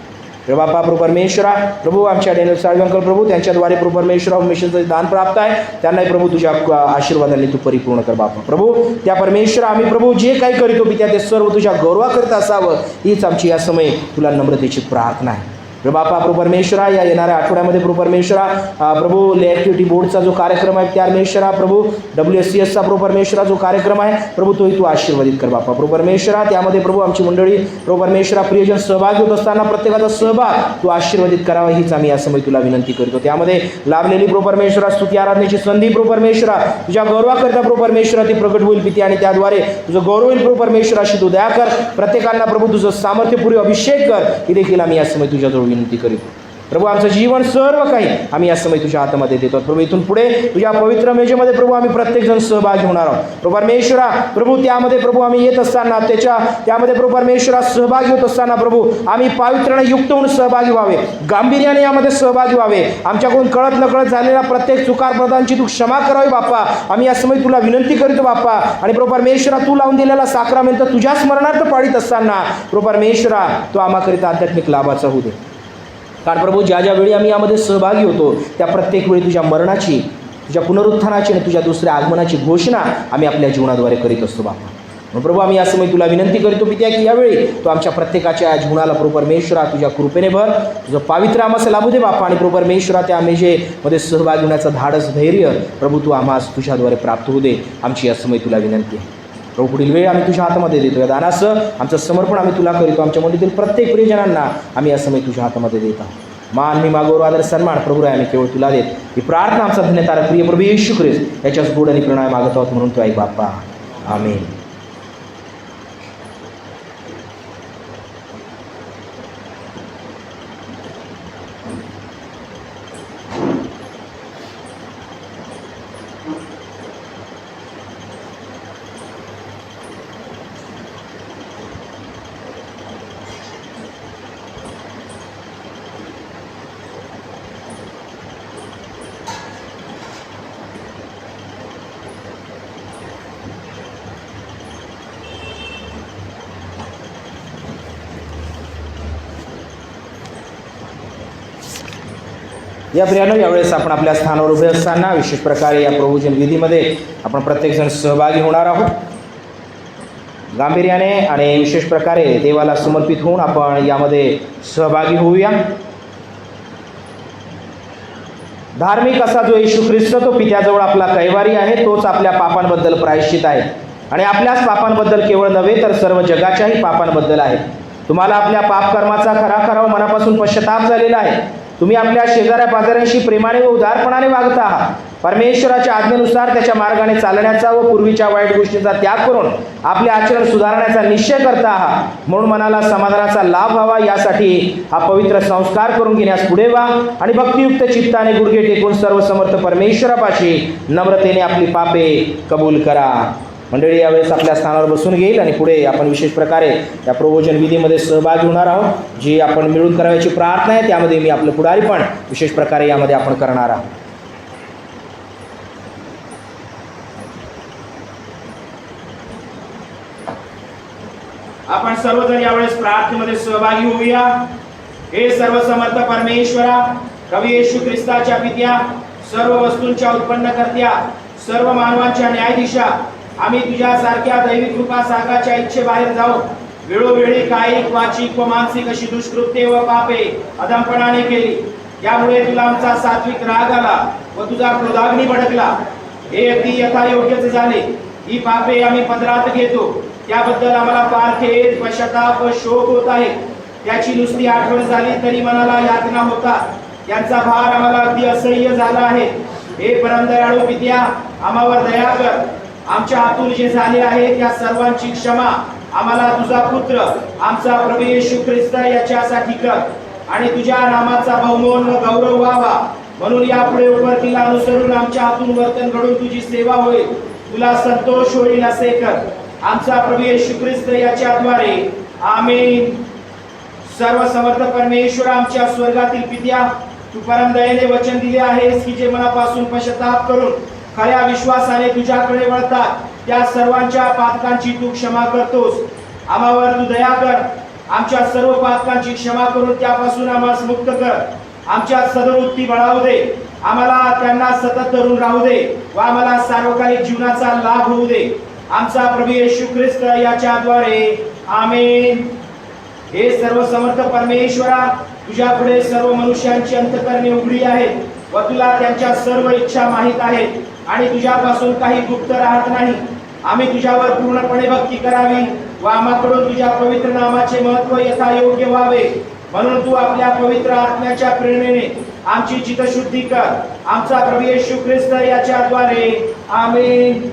प्रभू बापा प्रभू परमेश्वरा प्रभू आमच्या डॅनियल साळवी अंकल प्रभू त्यांच्याद्वारे प्रभू परमेश्वरा मिशनचं दान प्राप्त आहे त्यांनाही प्रभू तुझ्या आशीर्वादाने तू परिपूर्ण कर बापा. प्रभू त्या परमेश्वरा आम्ही प्रभू जे काही करीतो पित्या ते सर्व तुझ्या गौरवाकरिता असावं हीच आमची या समय तुला नम्रतेची प्रार्थना आहे. प्रभू बापा प्रभू परमेश्वरा या येणाऱ्या आठवड्यामध्ये प्रभू परमेश्वरा प्रभू ॲक्टिव्हिटी बोर्डचा जो कार्यक्रम आहे त्या परमेश्वरा प्रभू WSCSचा प्रभू परमेश्वरा जो कार्यक्रम आहे प्रभू तोही तू आशीर्वादित कर बापा. प्रभू परमेश्वरा त्यामध्ये प्रभू आमची मंडळी प्रभू परमेश्वरा प्रियजन सहभागी होत असताना प्रत्येकाचा सहभाग तू आशीर्वादित करावा हीच आम्ही या समय तुला विनंती करतो. त्यामध्ये लाभलेली प्रभू परमेश्वरा स्तुती आराधनेची संधी प्रभू परमेश्वरा तुझ्या गौरवाकरिता प्रभू परमेश्वरा ती प्रकट होईल पिती आणि त्याद्वारे तुझं गौरव होईल प्रभू परमेश्वराशी तू दया कर. प्रत्येकांना प्रभू तुझं सामर्थ्यपूर्वी अभिषेक कर ही देखील आम्ही या समय तुझ्याजवळ विनंती करीतो. प्रभू आमचं जीवन सर्व काही आम्ही या समय तुझ्या हातामध्ये देतो. प्रभू इथून पुढे तुझ्या पवित्र मेजेमध्ये प्रभू आम्ही प्रत्येकजण सहभागी होणार आहोत. प्रभू परमेश्वरा प्रभू त्यामध्ये प्रभू आम्ही येत असताना त्यामध्ये प्रभू परमेश्वरा सहभागी होत असताना प्रभू आम्ही पावित्र्याने युक्त होऊन सहभागी व्हावे, गांभीर्याने यामध्ये सहभागी व्हावे. आमच्याकडून कळत नकळत झालेल्या प्रत्येक चुकारप्रदांची तू क्षमा करावी बाप्पा आम्ही या समय तुला विनंती करतो बाप्पा. आणि प्रभू परमेश्वरा तू लावून दिलेला साक्रामेंट तुझ्या स्मरणार्थ पाळीत असताना प्रभू परमेश्वरा तू आम्हाकरिता आध्यात्मिक लाभाचा होऊ दे. कारण प्रभू ज्या ज्या वेळी आम्ही यामध्ये सहभागी होतो त्या प्रत्येक वेळी तुझ्या मरणाची, तुझ्या पुनरुत्थानाची आणि तुझ्या दुसऱ्या आगमनाची घोषणा आम्ही आपल्या जीवनाद्वारे करीत असतो बापा. मग प्रभू आम्ही या समय तुला विनंती करतो पित्या की यावेळी तू आमच्या प्रत्येकाच्या जीवनाला प्रभू परमेश्वरा तुझ्या कृपेने भर, तुझं पावित्र्य आम्हाला लाभू दे बापा. आणि प्रभू परमेश्वरा त्या मेजेमध्ये सहभागी होण्याचं धाडस धैर्य प्रभू तू आम्हास तुझ्याद्वारे प्राप्त होऊ दे, आमची या समय तुला विनंती आहे. प्रभू पुढील वेळ आम्ही तुझ्या हातामध्ये देतो. या दानाचं आमचं समर्पण आम्ही तुला करीतो. आमच्या मंडळीतील प्रत्येक प्रियजनांना आम्ही या समय तुझ्या हातामध्ये देत आहोत. मान मी मागोर आदर सन्मान प्रभू राय आम्ही केवळ तुला देत. ही प्रार्थना आमचा धन्यतारक प्रिय प्रभू येशू ख्रिस्त याच्याच गोड आणि प्रणय मागत आहोत म्हणून तू ऐक बाप्पा. आमेन. या प्रियानो, यावेळेस आपण आपल्या स्थानावर उभे असताना विशेष प्रकारे या प्रभूजन विधीमध्ये आपण प्रत्येकजण सहभागी होणार आहोत. गांभीर्याने आणि विशेष प्रकारे देवाला समर्पित होऊन आपण यामध्ये सहभागी होऊया. धार्मिक असा जो येशू ख्रिस्त तो पित्याजवळ आपला कैवारी आहे, तोच आपल्या पापांबद्दल प्रायश्चित आहे आणि आपल्याच पापांबद्दल केवळ नव्हे तर सर्व जगाच्याही पापांबद्दल आहे. तुम्हाला आपल्या पापकर्माचा खरा मनापासून पश्चाताप झालेला आहे. तुम्ही आपल्या शेजाऱ्या पाजाऱ्यांशी प्रेमाने व उदारपणाने वागत आहात. परमेश्वराच्या आज्ञेनुसार त्याच्या मार्गाने चालण्याचा व पूर्वीच्या वाईट गोष्टींचा त्याग करून आपले आचरण सुधारण्याचा निश्चय करता आहात. म्हणून मनाला समाधानाचा लाभ व्हावा यासाठी हा पवित्र संस्कार करून घेण्यास पुढे व्हा आणि भक्तियुक्त चित्ताने गुडघे टेकून सर्व समर्थ परमेश्वरापाशी नम्रतेने आपली पापे कबूल करा. मंडळी यावेळेस आपल्या स्थानावर बसून घेईल आणि पुढे आपण विशेष प्रकारे या प्रबोधन विधीमध्ये सहभागी होणार आहोत. जी आपण मिळून करायची प्रार्थना आहे त्यामध्ये मी आपलं पुढारी पण विशेष प्रकारे यामध्ये आपण करणार आहोत. आपण सर्वजण यावेळेस प्रार्थनेमध्ये सहभागी होऊया. हे सर्व समर्थ परमेश्वरा, कवी येशू ख्रिस्ताच्या पित्या, सर्व वस्तूंच्या उत्पन्नकर्त्या, सर्व मानवांच्या न्यायाधीशा, आम्ही तुझ्यासारख्या दैविक कृपा सागराच्या इच्छेबाहेर जाऊन वेळोवेळी कायिक, वाचिक व मानसिक अशी दुष्कृत्ये व पापे अधमपणाने केली. त्यामुळे तुला आमचा सात्विक राग आला व तुझा क्रोधाग्नी भडकला. हे अगदी यथायोग्यच झाले. ही पापे आम्ही पदरात घेतो. त्याबद्दल आम्हाला फार खेद, पश्चाताप व शोक होत आहे. त्याची नुसती आठवण झाली तरी मनाला यातना होतात. त्यांचा भार आम्हाला अगदी असह्य झाला आहे. हे परमदयाळू पित्या, आम्हावर दया कर. आमच्या हातून जे झाले आहे त्या सर्वांची क्षमा आम्हाला तुझा पुत्र आमचा प्रभू येशू ख्रिस्त याच्यासाठी कर आणि तुझ्या नामाचा बहुमान व गौरव व्हावा. म्हणून यापुढे उपरतीला अनुसरून आमच्या हातून वर्तन घडून तुझी सेवा होईल, तुला संतोष होईल असे कर. आमचा प्रभू येशू ख्रिस्त याच्याद्वारे आमेन. सर्व समर्थ परमेश्वर, आमच्या स्वर्गातील पित्या, तू परमदयेने वचन दिले आहेस की जे मनापासून पश्चाताप करून खऱ्या विश्वासाने तुझ्याकडे वळतात त्या सर्वांच्या पातकांची तू क्षमा करतोस. आम्हावर तू दया कर. आमच्या सर्व पातकांची क्षमा करून त्यापासून आम्हास मुक्त कर. आमच्या सद्वृत्ती बळावू दे. आम्हाला त्यांना सतत धरून राहू दे व आम्हाला सार्वकालिक जीवनाचा लाभ होऊ दे. आमचा प्रभू येशू ख्रिस्त याच्याद्वारे आमेन. हे सर्व समर्थ परमेश्वरा, तुझ्या पुढे सर्व मनुष्यांची अंतःकरणे उघडी आहेत व तुला त्यांच्या सर्व इच्छा माहीत आहेत आणि तुझ्यापासून काही गुप्त राहत नाही. आम्ही तुझ्यावर पूर्णपणे भक्ती करावी व आम्हाकडून तुझ्या पवित्र नामाचे महत्त्व यथायोग्य व्हावे. म्हणून तू आपल्या पवित्र आत्म्याच्या प्रेरणेने आमची चित्तशुद्धी कर. आमचा प्रभू येशू ख्रिस्त याच्याद्वारे आमेन.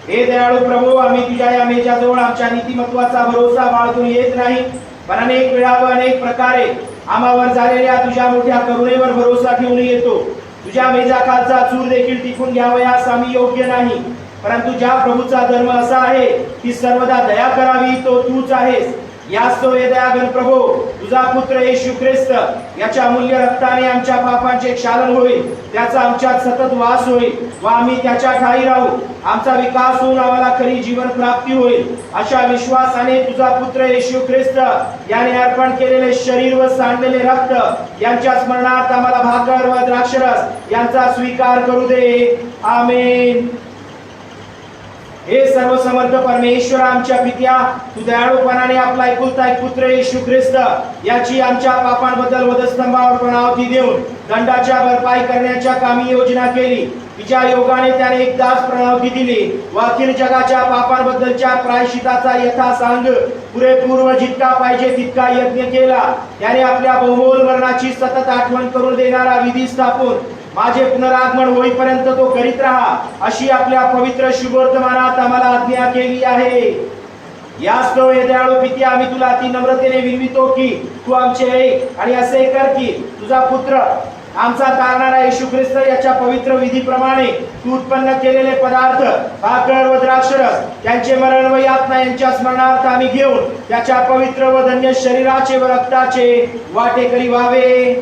हे दयाळू प्रभू, आम्ही तुझ्या या मेजाजवळ आमच्या नीतिमत्वाचा भरोसा बाळगून येत नाही, पण अनेक वेळा व अनेक प्रकारे आम्हावर झालेल्या तुझ्या मोठ्या करुणेवर भरोसा ठेवून येतो. तुझ्या मेजाखालचा चूर देखील टिकून घ्यावयास आम्ही योग्य नाही, परंतु ज्या प्रभूचा धर्म असा आहे की सर्वदा दया करावी तो तूच आहेस. याच तो हे दयाघन प्रभू, तुझा पुत्र येशू ख्रिस्त याच्या अमूल्य रक्ताने आमच्या पापांचे क्षालन होईल, त्याचा आमच्यात सतत वास होईल व आम्ही त्याच्या ठाई राहू. आमचा विकास होऊन आम्हाला खरी जीवन प्राप्ती होईल. अशा विश्वासाने तुझा पुत्र येशू ख्रिस्त याने अर्पण केलेले शरीर व सांडलेले रक्त यांच्या स्मरणार्थ आम्हाला भाकर व द्राक्षरस यांचा स्वीकार करू दे. आमेन. हे सर्वसमर्थ परमेश्वर आमच्या पित्या, तू दयाळूपणाने आपला एकुलता एक पुत्र येशू ख्रिस्त याची आमच्या पापांबद्दल वधस्तंभावर प्राणाहुती देऊन दंडाच्या भरपाई करण्याच्या कामी योजना केली. तिच्या योगाने त्याने एकदाच प्राणाहुती दिली व अखिल जगाच्या पापांबद्दलच्या प्रायश्चिताचा यथासांग पुरेपूर व जितका पाहिजे तितका यज्ञ केला. त्याने आपल्या बहुमोल मरणाची सतत आठवण करून देणारा विधी स्थापून माझे पुनरागमन होईपर्यंत तो करीत राहा अशी आपल्या पवित्र शुभवर्तमानात आम्हाला आज्ञा केली आहे. यास्तव हे दयाळू पित्या, आम्ही तुला अति नम्रतेने विनवितो की तू आमचे ऐक आणि असे कर की तुझा पुत्र आमचा तारणारा येशू ख्रिस्त याच्या पवित्र विधीप्रमाणे तू उत्पन्न केलेले पदार्थ भाकर व द्राक्षरस त्यांचे मरण व यातना यांच्या स्मरणार्थ आम्ही घेऊन त्याच्या पवित्र व धन्य शरीराचे व रक्ताचे वाटेकरी व्हावे.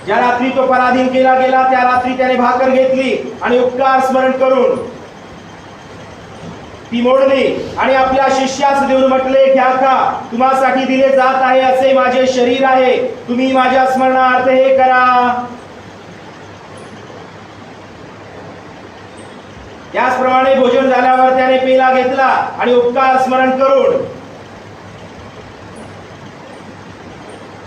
ज्या रात्री तो पराधीन केला गेला त्या रात्री त्याने भाकर घेतली आणि उपकार स्मरण करून ती मोडली आणि आपल्या शिष्यास देऊन म्हटले, घ्या खा, तुम्हासाठी दिले जात आहे असे माझे शरीर आहे, तुम्ही माझ्या स्मरणार्थ हे करा. त्याचप्रमाणे भोजन झाल्यावर त्याने पेला घेतला आणि उपकार स्मरण करून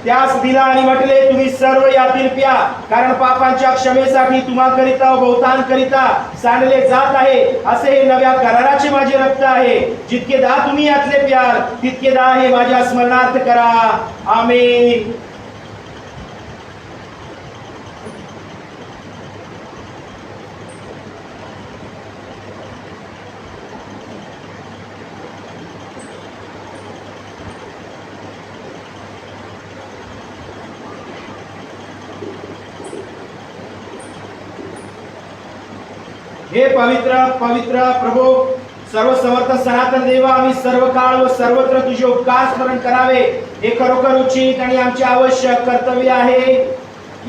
त्यास दिला आणि म्हटले, तुम्ही सर्व यातील प्या, कारण पापांच्या क्षमेसाठी तुम्हाकरिता व बहुतांकरिता सांडले जात आहे असे हे नव्या कराराचे माझे रक्त आहे. जितके दा तुम्ही यातले प्याल तितके दा हे माझ्या स्मरणार्थ करा. आमेन. हे पवित्र पवित्र प्रभू सर्व समर्थ सनातन देवा, आम्ही सर्व काळ व सर्वत्र तुझे उपकार स्मरण करावे हे खरोखर उचित आणि आमचे आवश्यक कर्तव्य आहे.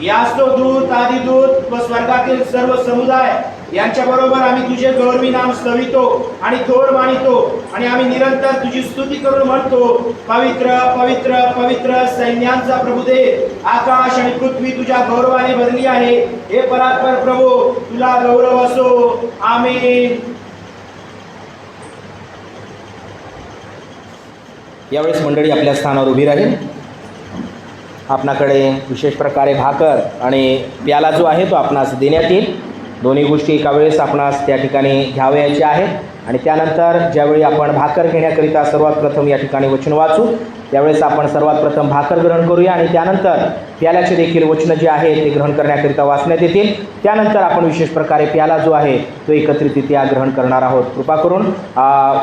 यास्तो दूत आदिदूत व स्वर्गातील सर्व समुदाय यांच्या बरोबर आम्ही तुझे गौरवी नाम स्तवितो आणि थोर मानितो आणि आम्ही निरंतर तुझी स्तुती करून म्हणतो, पवित्र पवित्र पवित्र सैन्यांचा प्रभुदेव, आकाश आणि पृथ्वी तुझ्या गौरवाने भरली आहे. हे परात्पर प्रभू, तुला गौरव असो. आमेन.
यावेळेस मंडळी आपल्या स्थानावर उभी राहील. आपणाकडे विशेष प्रकारे भाकर आणि प्याला जो आहे तो आपणास देण्यात येईल. दोन्ही गोष्टी एका वेळेस आपणास त्या ठिकाणी घ्यावयाच्या आहेत आणि त्यानंतर ज्यावेळी आपण भाकर घेण्याकरिता सर्वात प्रथम या ठिकाणी वचन वाचू त्यावेळेस आपण सर्वात प्रथम भाकर ग्रहण करूया आणि त्यानंतर प्याल्याचे देखील वचन जे आहे ते ग्रहण करण्याकरिता वाचण्यात येतील. त्यानंतर आपण विशेष प्रकारे प्याला जो आहे तो एकत्रितरित्या ग्रहण करणार आहोत. कृपा करून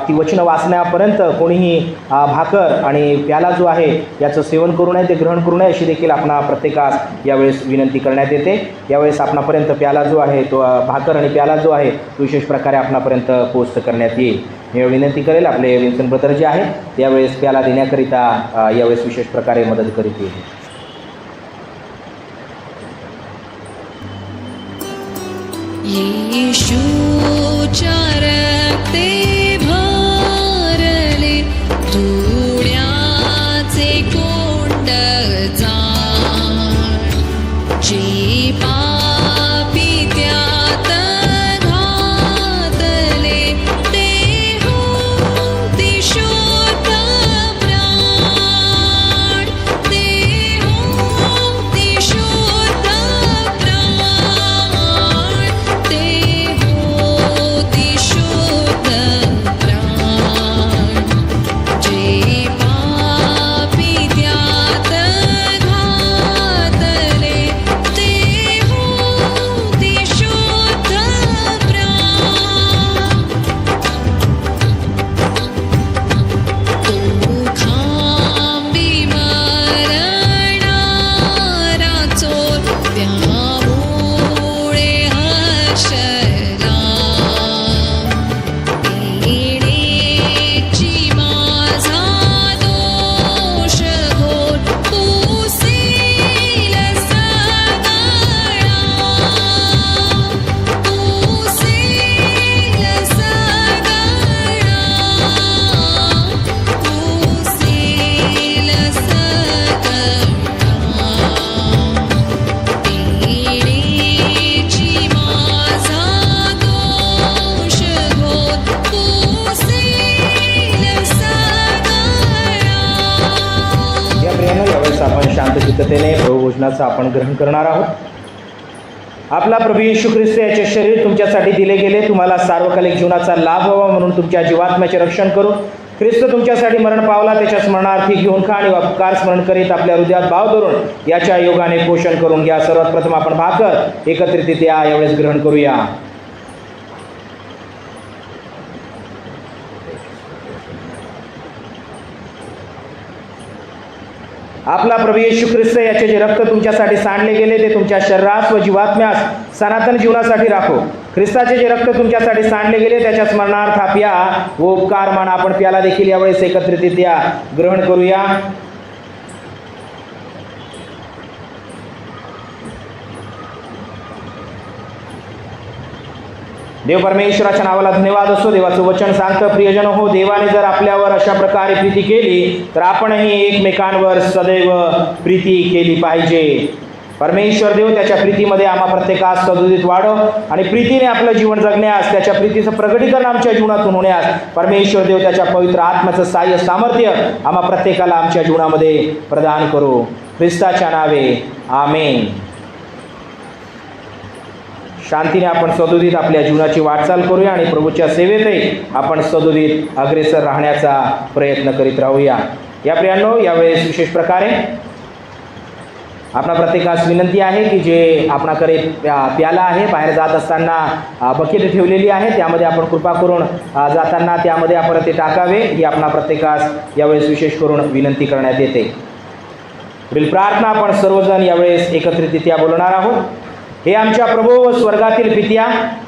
ती वचन वाचण्यापर्यंत कोणीही भाकर आणि प्याला जो आहे याचं सेवन करू नये, ते ग्रहण करू नये अशी देखील आपणा प्रत्येकास यावेळेस विनंती करण्यात येते. यावेळेस आपणापर्यंत प्याला जो आहे तो भाकर आणि प्याला जो आहे तो विशेष प्रकारे आपणापर्यंत पोस्ट करण्यात येईल. मी विनंती करेल आपले विन्सन ब्रदर जे आहे त्यावेळेस प्याला देण्याकरिता यावेळेस विशेष प्रकारे मदत करीत येईल.
येशूच्या रक्ते भरले धुण्याचे कोंड जाण, जे पापी त्यात घातले ते होती शुद्ध प्राण, ते होती शुद्ध प्राण, ते होती शुद्ध
शांततेने प्रभुभोजनाचं आपण ग्रहण करणार आहोत। आपला प्रभू येशू ख्रिस्त याचे शरीर तुमच्यासाठी दिले गेले, तुम्हाला सार्वकालिक जीवनाचा लाभ व्हावा म्हणून तुमच्या जीवात्म्याचे रक्षण करू ख्रिस्त तुमच्यासाठी मरण पावला, त्याच्या स्मरणार्थी घेऊन खा आणि उपकार स्मरण करीत आपल्या हृदयात भाव धरून याच्या योगाने पोषण करून घ्या। सर्वात प्रथम आपण भाकर एकत्रित यावेळेस ग्रहण करूया। आपला प्रभू येशू ख्रिस्त याचे जे रक्त तुमच्यासाठी सांडले गेले ते तुमच्या शरीरास व जीवात्म्यास सनातन जीवनासाठी राखो। ख्रिस्ताचे जे रक्त तुमच्यासाठी सांडले गेले त्याच्या स्मरणार्थ प्या व उपकार मान आपण प्याला देखील यावेळेस एकत्रित ग्रहण करूया। देव परमेश्वराच्या नावाला धन्यवाद असो। देवाचं वचन सांगतं, प्रियजन हो, देवाने जर आपल्यावर अशा प्रकारे प्रीती केली तर आपणही एकमेकांवर सदैव प्रीती केली पाहिजे। परमेश्वर देव त्याच्या प्रीतीमध्ये आम्हा प्रत्येकास सदोदित वाढव आणि प्रीतीने आपलं जीवन जगण्यास, त्याच्या प्रीतीचं प्रगटीकरण आमच्या जीवनातून होण्यास परमेश्वर देव त्याच्या पवित्र आत्म्याचं सहाय्य सामर्थ्य आम्हा प्रत्येकाला आमच्या जीवनामध्ये प्रदान करो। ख्रिस्ताच्या नावे आमेन। शांतीने आपण सदोदित आपल्या जीवनाची वाटचाल करूया आणि प्रभूच्या सेवेतही आपण सदोदित अग्रेसर राहण्याचा प्रयत्न करीत राहूया। या प्रियांनो, यावेळेस विशेष प्रकारे आपणा प्रत्येकास विनंती आहे की जे आपणाकडे प्याला आहे, बाहेर जात असताना बकेट ठेवलेली आहे, त्यामध्ये आपण कृपा करून जाताना त्यामध्ये आपण ते टाकावे ही आपणा प्रत्येकास यावेळेस विशेष करून विनंती करण्यात येते। पुढील प्रार्थना आपण सर्वजण यावेळेस एकत्रितरित्या बोलणार आहोत। हे आमच्या प्रभू व स्वर्गातील पित्या,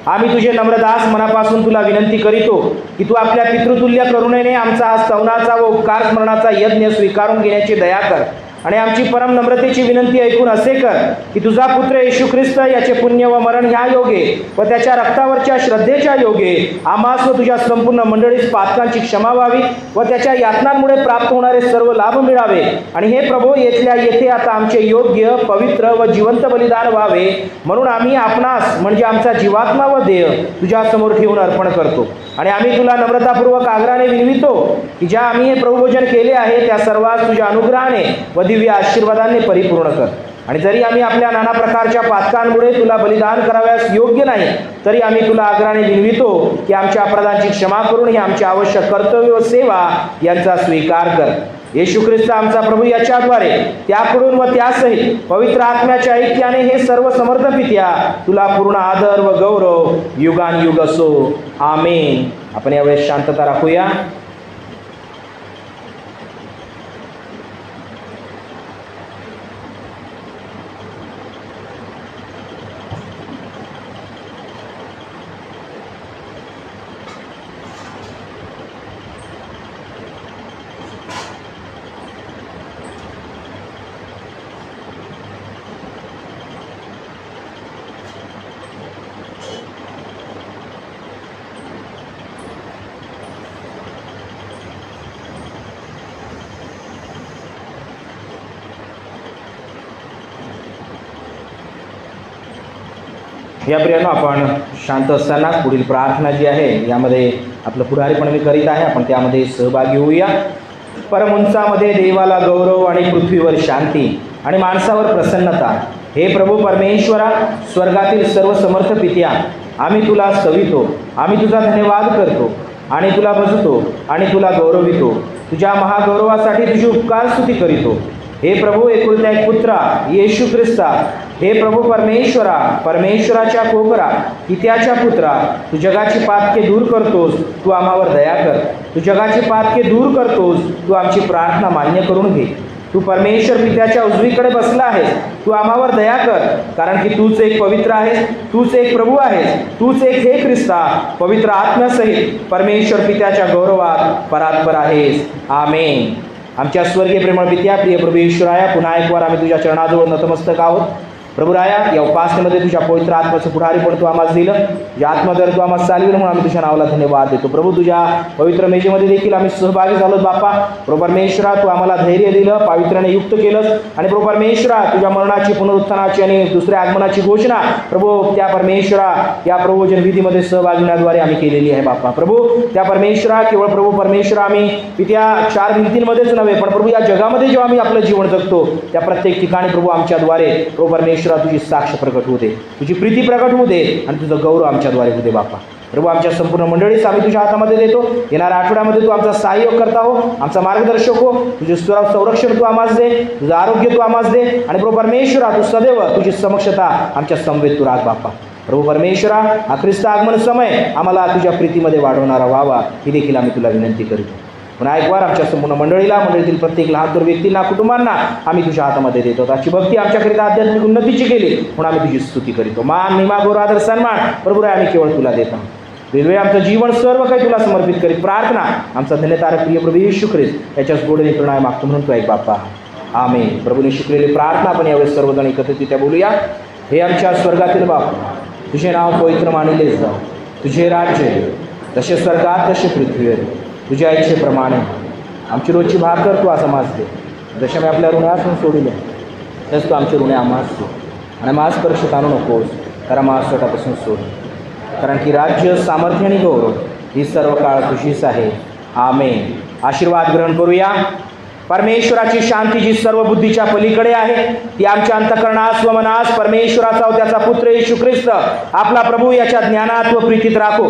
आम्ही तुझे नम्रदास मनापासून तुला विनंती करीतो की तू आपल्या पितृतुल्य करुणेने आमचा हा स्तवनाचा व उपकार स्मरणाचा यज्ञ स्वीकारून घेण्याची दया कर आणि आमची परम नम्रतेची विनंती ऐकून असे कर की तुझा पुत्र येशू ख्रिस्त याचे पुण्य व मरण ह्या योगे व त्याच्या रक्तावरच्या श्रद्धेच्या योगे आम्हास व तुझ्या संपूर्ण मंडळीस पातकांची क्षमा व्हावी व त्याच्या यातनांमुळे प्राप्त होणारे सर्व लाभ मिळावे। आणि हे प्रभू, येथल्या येथे आता आमचे योग्य, पवित्र व जिवंत बलिदान व्हावे म्हणून आम्ही आपणास म्हणजे आमचा जीवात्मा व देह तुझ्या समोर ठेवून अर्पण करतो आणि आम्ही तुला नम्रतापूर्वक आग्रहाने विनवितो की ज्या आम्ही हे प्रभुभोजन केले आहे त्या सर्वांस तुझ्या अनुग्रहाने व दिव्य आशीर्वादाने परिपूर्ण कर। आणि जरी आम्ही आपल्या नाना प्रकारच्या पातकांमुळे तुला बलिदान कराव्यास योग्य नाही तरी आम्ही तुला आग्रहाने विनवितो की आमच्या अपराधांची क्षमा करून हे आमचे आवश्यक कर्तव्य व सेवा यांचा स्वीकार कर। येशू ख्रिस्त आमचा प्रभू याच्याद्वारे त्याकडून व त्यासहित पवित्र आत्म्याच्या ऐक्याने हे सर्व समर्थ पित्या तुला पूर्ण आदर व गौरव युगानयुग असो। आमेन। आपण यावेळेस शांतता राखूया। या प्रियांनो, आपण शांत असताना पुढील प्रार्थना जी आहे यामध्ये आपलं पुढारी पण मी करीत आहे, आपण त्यामध्ये सहभागी होऊया। परमउंचामध्ये देवाला गौरव आणि पृथ्वीवर शांती आणि माणसावर प्रसन्नता। हे प्रभू परमेश्वरा, स्वर्गातील सर्व समर्थ पित्या, आम्ही तुला स्तवितो, आम्ही तुझा धन्यवाद करतो आणि तुला भजतो आणि तुला गौरवितो। तुझ्या महागौरवासाठी तुझी उपकार स्तुती करीतो। हे प्रभू, एकुलता एक पुत्रा येशू ख्रिस्ता, हे प्रभू परमेश्वरा, परमेश्वराच्या कोकरा, पित्याच्या पुत्रा, तू जगाची पातके दूर करतोस, तू आम्हावर दया कर। तू जगाची पातके दूर करतोस, तू आमची प्रार्थना मान्य करून घे। तू परमेश्वर पित्याच्या उजवीकडे बसला आहेस, तू आम्हावर दया कर, कारण की तूच एक पवित्र आहेस, तूच एक प्रभू आहेस, तूच एक हे ख्रिस्ता पवित्र आत्म्यासहित परमेश्वर पित्याच्या गौरवात परात्पर आहेस। आमेन। आमच्या स्वर्गीय प्रेमळ पित्या, प्रिय प्रभू ईश्वराया, पुन्हा एक वार आम्ही तुझ्या चरणाजवळ नतमस्तक आहोत। प्रभू राया, या उपासनेमध्ये तुझ्या पवित्र आत्म्याचं पुढारी पण तू आम्हाला दिलं, तुझ्या आत्माद्वारे तू आम्हाला चालविलं म्हणून आम्ही तुझ्या नावाला धन्यवाद देतो. प्रभू, तुझ्या पवित्र मेजेमध्ये देखील आम्ही सहभागी झालो बाप्पा. प्रभू परमेश्वरा, तू आम्हाला धैर्य दिलं, पावित्र्याने युक्त केलंस आणि प्रभू परमेश्वरा, तुझ्या मरणाची, पुनरुत्थानाची आणि दुसऱ्या आगमनाची घोषणा प्रभू त्या परमेश्वरा या प्रभोजन विधीमध्ये सहभागी होण्याद्वारे आम्ही केलेली आहे बाप्पा. प्रभू, त्या परमेश्वरा, केवळ प्रभू परमेश्वरा आम्ही त्या 4 भिंतींमध्येच नव्हे, पण प्रभू या जगामध्ये जेव्हा आम्ही आपलं जीवन जगतो त्या प्रत्येक ठिकाणी प्रभू आमच्याद्वारे प्रभू परमेश्वरा तुझी साक्ष प्रकट होऊ दे, तुझी प्रीती प्रकट होऊ दे आणि तुझं गौरव आमच्याद्वारे होऊ दे बाप्पा. प्रभू, आमच्या संपूर्ण मंडळीच आम्ही तुझ्या हातामध्ये देतो. येणाऱ्या आठवड्यामध्ये तू आमचा सहाय्य करता हो, आमचा मार्गदर्शक हो, तुझे संरक्षण तू आम्हाला दे, तुझं आरोग्य तू आम्हाला दे आणि प्रभू परमेश्वरा, तू सदैव तुझी समक्षता आमच्या समवेत तू राख बाप्पा. प्रभू परमेश्वरा, हा ख्रिस्त आगमन समय आम्हाला तुझ्या प्रीतीमध्ये वाढवणारा व्हावा ही देखील आम्ही तुला विनंती करतो. पुन्हा एक वार आमच्या संपूर्ण मंडळीतील प्रत्येक लहान व्यक्तींना, कुटुंबांना आम्ही तुझ्या हातामध्ये देतो. आजची भक्ती आमच्याकरिता आध्यात्मिक उन्नतीची केली म्हणून आम्ही तुझी स्तुती करीतो. मान, महिमा, गौरव, आदर, सन्मान प्रभू राय आम्ही केवळ तुला देतो. वेगवेगळे आमचं जीवन सर्व काही तुला समर्पित करीत प्रार्थना आमचा धन्यतारक प्रिय प्रभू येशू ख्रिस्त याच्याच गोडीने प्रणय मागतो म्हणून तू ऐक बाप्पा. आमेन. प्रभूने शिकलेली प्रार्थना आपण यावेळेस सर्वजण एकत्रितरित्या बोलूया. हे आमच्या स्वर्गातील बापा, तुझे नाव पवित्र मानले जाऊ, तुझे राज्य जसे स्वर्गात तसे पृथ्वीवर, तुझ्या इच्छेप्रमाणे आमची रोजची भाकर तू असं मास दे, जसे मी आपल्या ऋणासून सोडिले तसं तू आमचे ऋणे आम्हास दे आणि मास परीक्षेत आणू नकोस, कारण मास स्वतःपासून सोड, कारण की राज्य, सामर्थ्य आणि गौरव ही सर्व काळ तुझीच आहे. आमेन. आशीर्वाद ग्रहण करूया. परमेश्वराची शांती जी सर्व बुद्धीच्या पलीकडे आहे ती आमच्या अंतःकरणास व मनास परमेश्वराचा व त्याचा पुत्र येशू ख्रिस्त आपला प्रभू याच्या ज्ञानात व प्रीतीत राखो.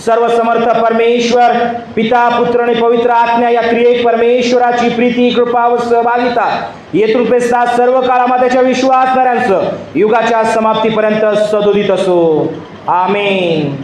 सर्व समर्थ परमेश्वर पिता, पुत्र आणि पवित्र आत्म्या या त्रिएक परमेश्वराची प्रीती, कृपा व सहभागिता येतृपेक्षा सर्व काळामध्ये त्याच्या विश्वासणाऱ्यांचं युगाच्या समाप्तीपर्यंत सदोदित असो. आमेन.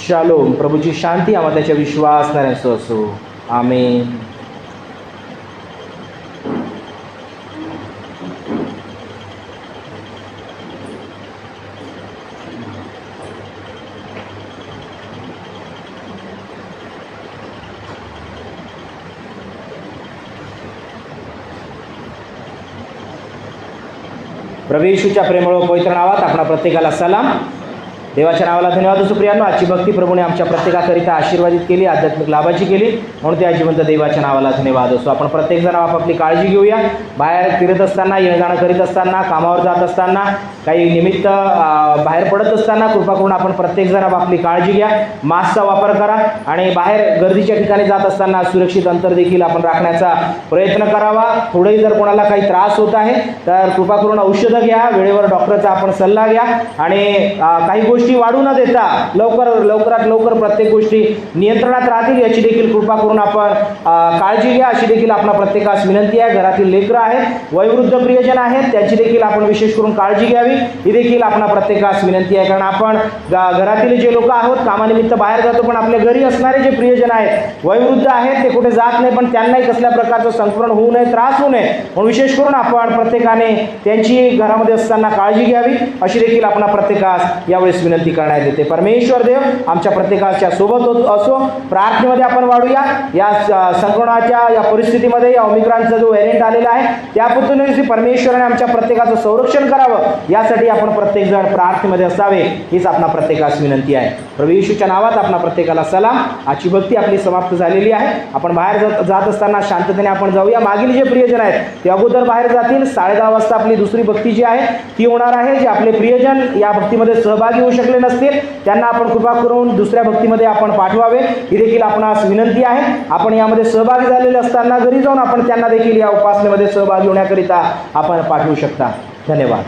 शालोम. प्रभूची शांती आम्हाला त्याच्या विश्वासणाऱ्यांचं असो. आमेन. प्रभू येशूच्या प्रेमळ व पवित्र नावात आपणा प्रत्येकाला सलाम. देवाच्या नावाला धन्यवाद असो. प्रियांनो, आजची भक्ती प्रभूने आमच्या प्रत्येकाकरिता आशीर्वादित केली, आध्यात्मिक लाभाची केली म्हणून त्या जिवंत देवाच्या नावाला धन्यवाद असो. आपण प्रत्येकजण आपापली काळजी घेऊया. बाहेर फिरत असताना, येणं करीत असताना, कामावर जात असताना, काही निमित्त बाहेर पडत असताना कृपा करून आपण प्रत्येकजण आपापली काळजी घ्या. मास्कचा वापर करा आणि बाहेर गर्दीच्या ठिकाणी जात असताना सुरक्षित अंतर देखील आपण राखण्याचा प्रयत्न करावा. थोडंही जर कोणाला काही त्रास होत आहे तर कृपा करून औषधं घ्या, वेळेवर डॉक्टरचा आपण सल्ला घ्या आणि काही गोष्टी वाढू न देता लवकरात लवकर प्रत्येक गोष्टी नियंत्रणात राहतील याची देखील कृपा करून आपण काळजी घ्या अशी देखील आपला प्रत्येकास विनंती आहे. घरातील लेकरं आहेत, वयोवृद्ध प्रियजन आहेत, त्यांची देखील आपण विशेष करून काळजी घ्यावी ही देखील आपला प्रत्येकास विनंती आहे. कारण आपण घरातील जे लोक आहोत कामानिमित्त बाहेर जातो, पण आपल्या घरी असणारे जे प्रियजन आहेत, वयोवृद्ध आहेत, ते कुठे जात नाही, पण त्यांनाही कसल्या प्रकारचं संक्रमण होऊ नये, त्रास होऊ नये म्हणून विशेष करून आपण प्रत्येकाने त्यांची घरामध्ये असताना काळजी घ्यावी अशी देखील आपला प्रत्येकास यावेळेस विनंती करण्यात येते. परमेश्वर देव आमच्या प्रत्येकाच्या सोबत असो. प्रार्थनेमध्ये आपण वाढूया. या संक्रमणाच्या या परिस्थितीमध्ये या ओमिक्रॉनचा जो व्हेरियंट आलेला आहे त्या पद्धतीने परमेश्वराने आमच्या प्रत्येकाचं संरक्षण करावं यासाठी आपण प्रत्येकजण प्रार्थनेमध्ये असावे हीच आपणा प्रत्येकास विनंती आहे. प्रभू येशूच्या नावात आपणा प्रत्येकाला सलाम. आजची भक्ती आपली समाप्त झालेली आहे. आपण बाहेर जात असताना शांततेने आपण जाऊया. मागील जे प्रियजन आहेत ते अगोदर बाहेर जातील. 10:30 वाजता आपली दुसरी भक्ती जी आहे ती होणार आहे. जे आपले प्रियजन या भक्तीमध्ये सहभागी होऊ शकले नसतील त्यांना आपण कृपा करून दुसऱ्या भक्तीमध्ये आपण पाठवावे ही देखील आपणास विनंती आहे. आपण यामध्ये सहभागी झालेले असताना घरी जाऊन आपण त्यांना देखील या उपासनेमध्ये सहभागी होण्याकरिता आपण पाठवू शकता. धन्यवाद.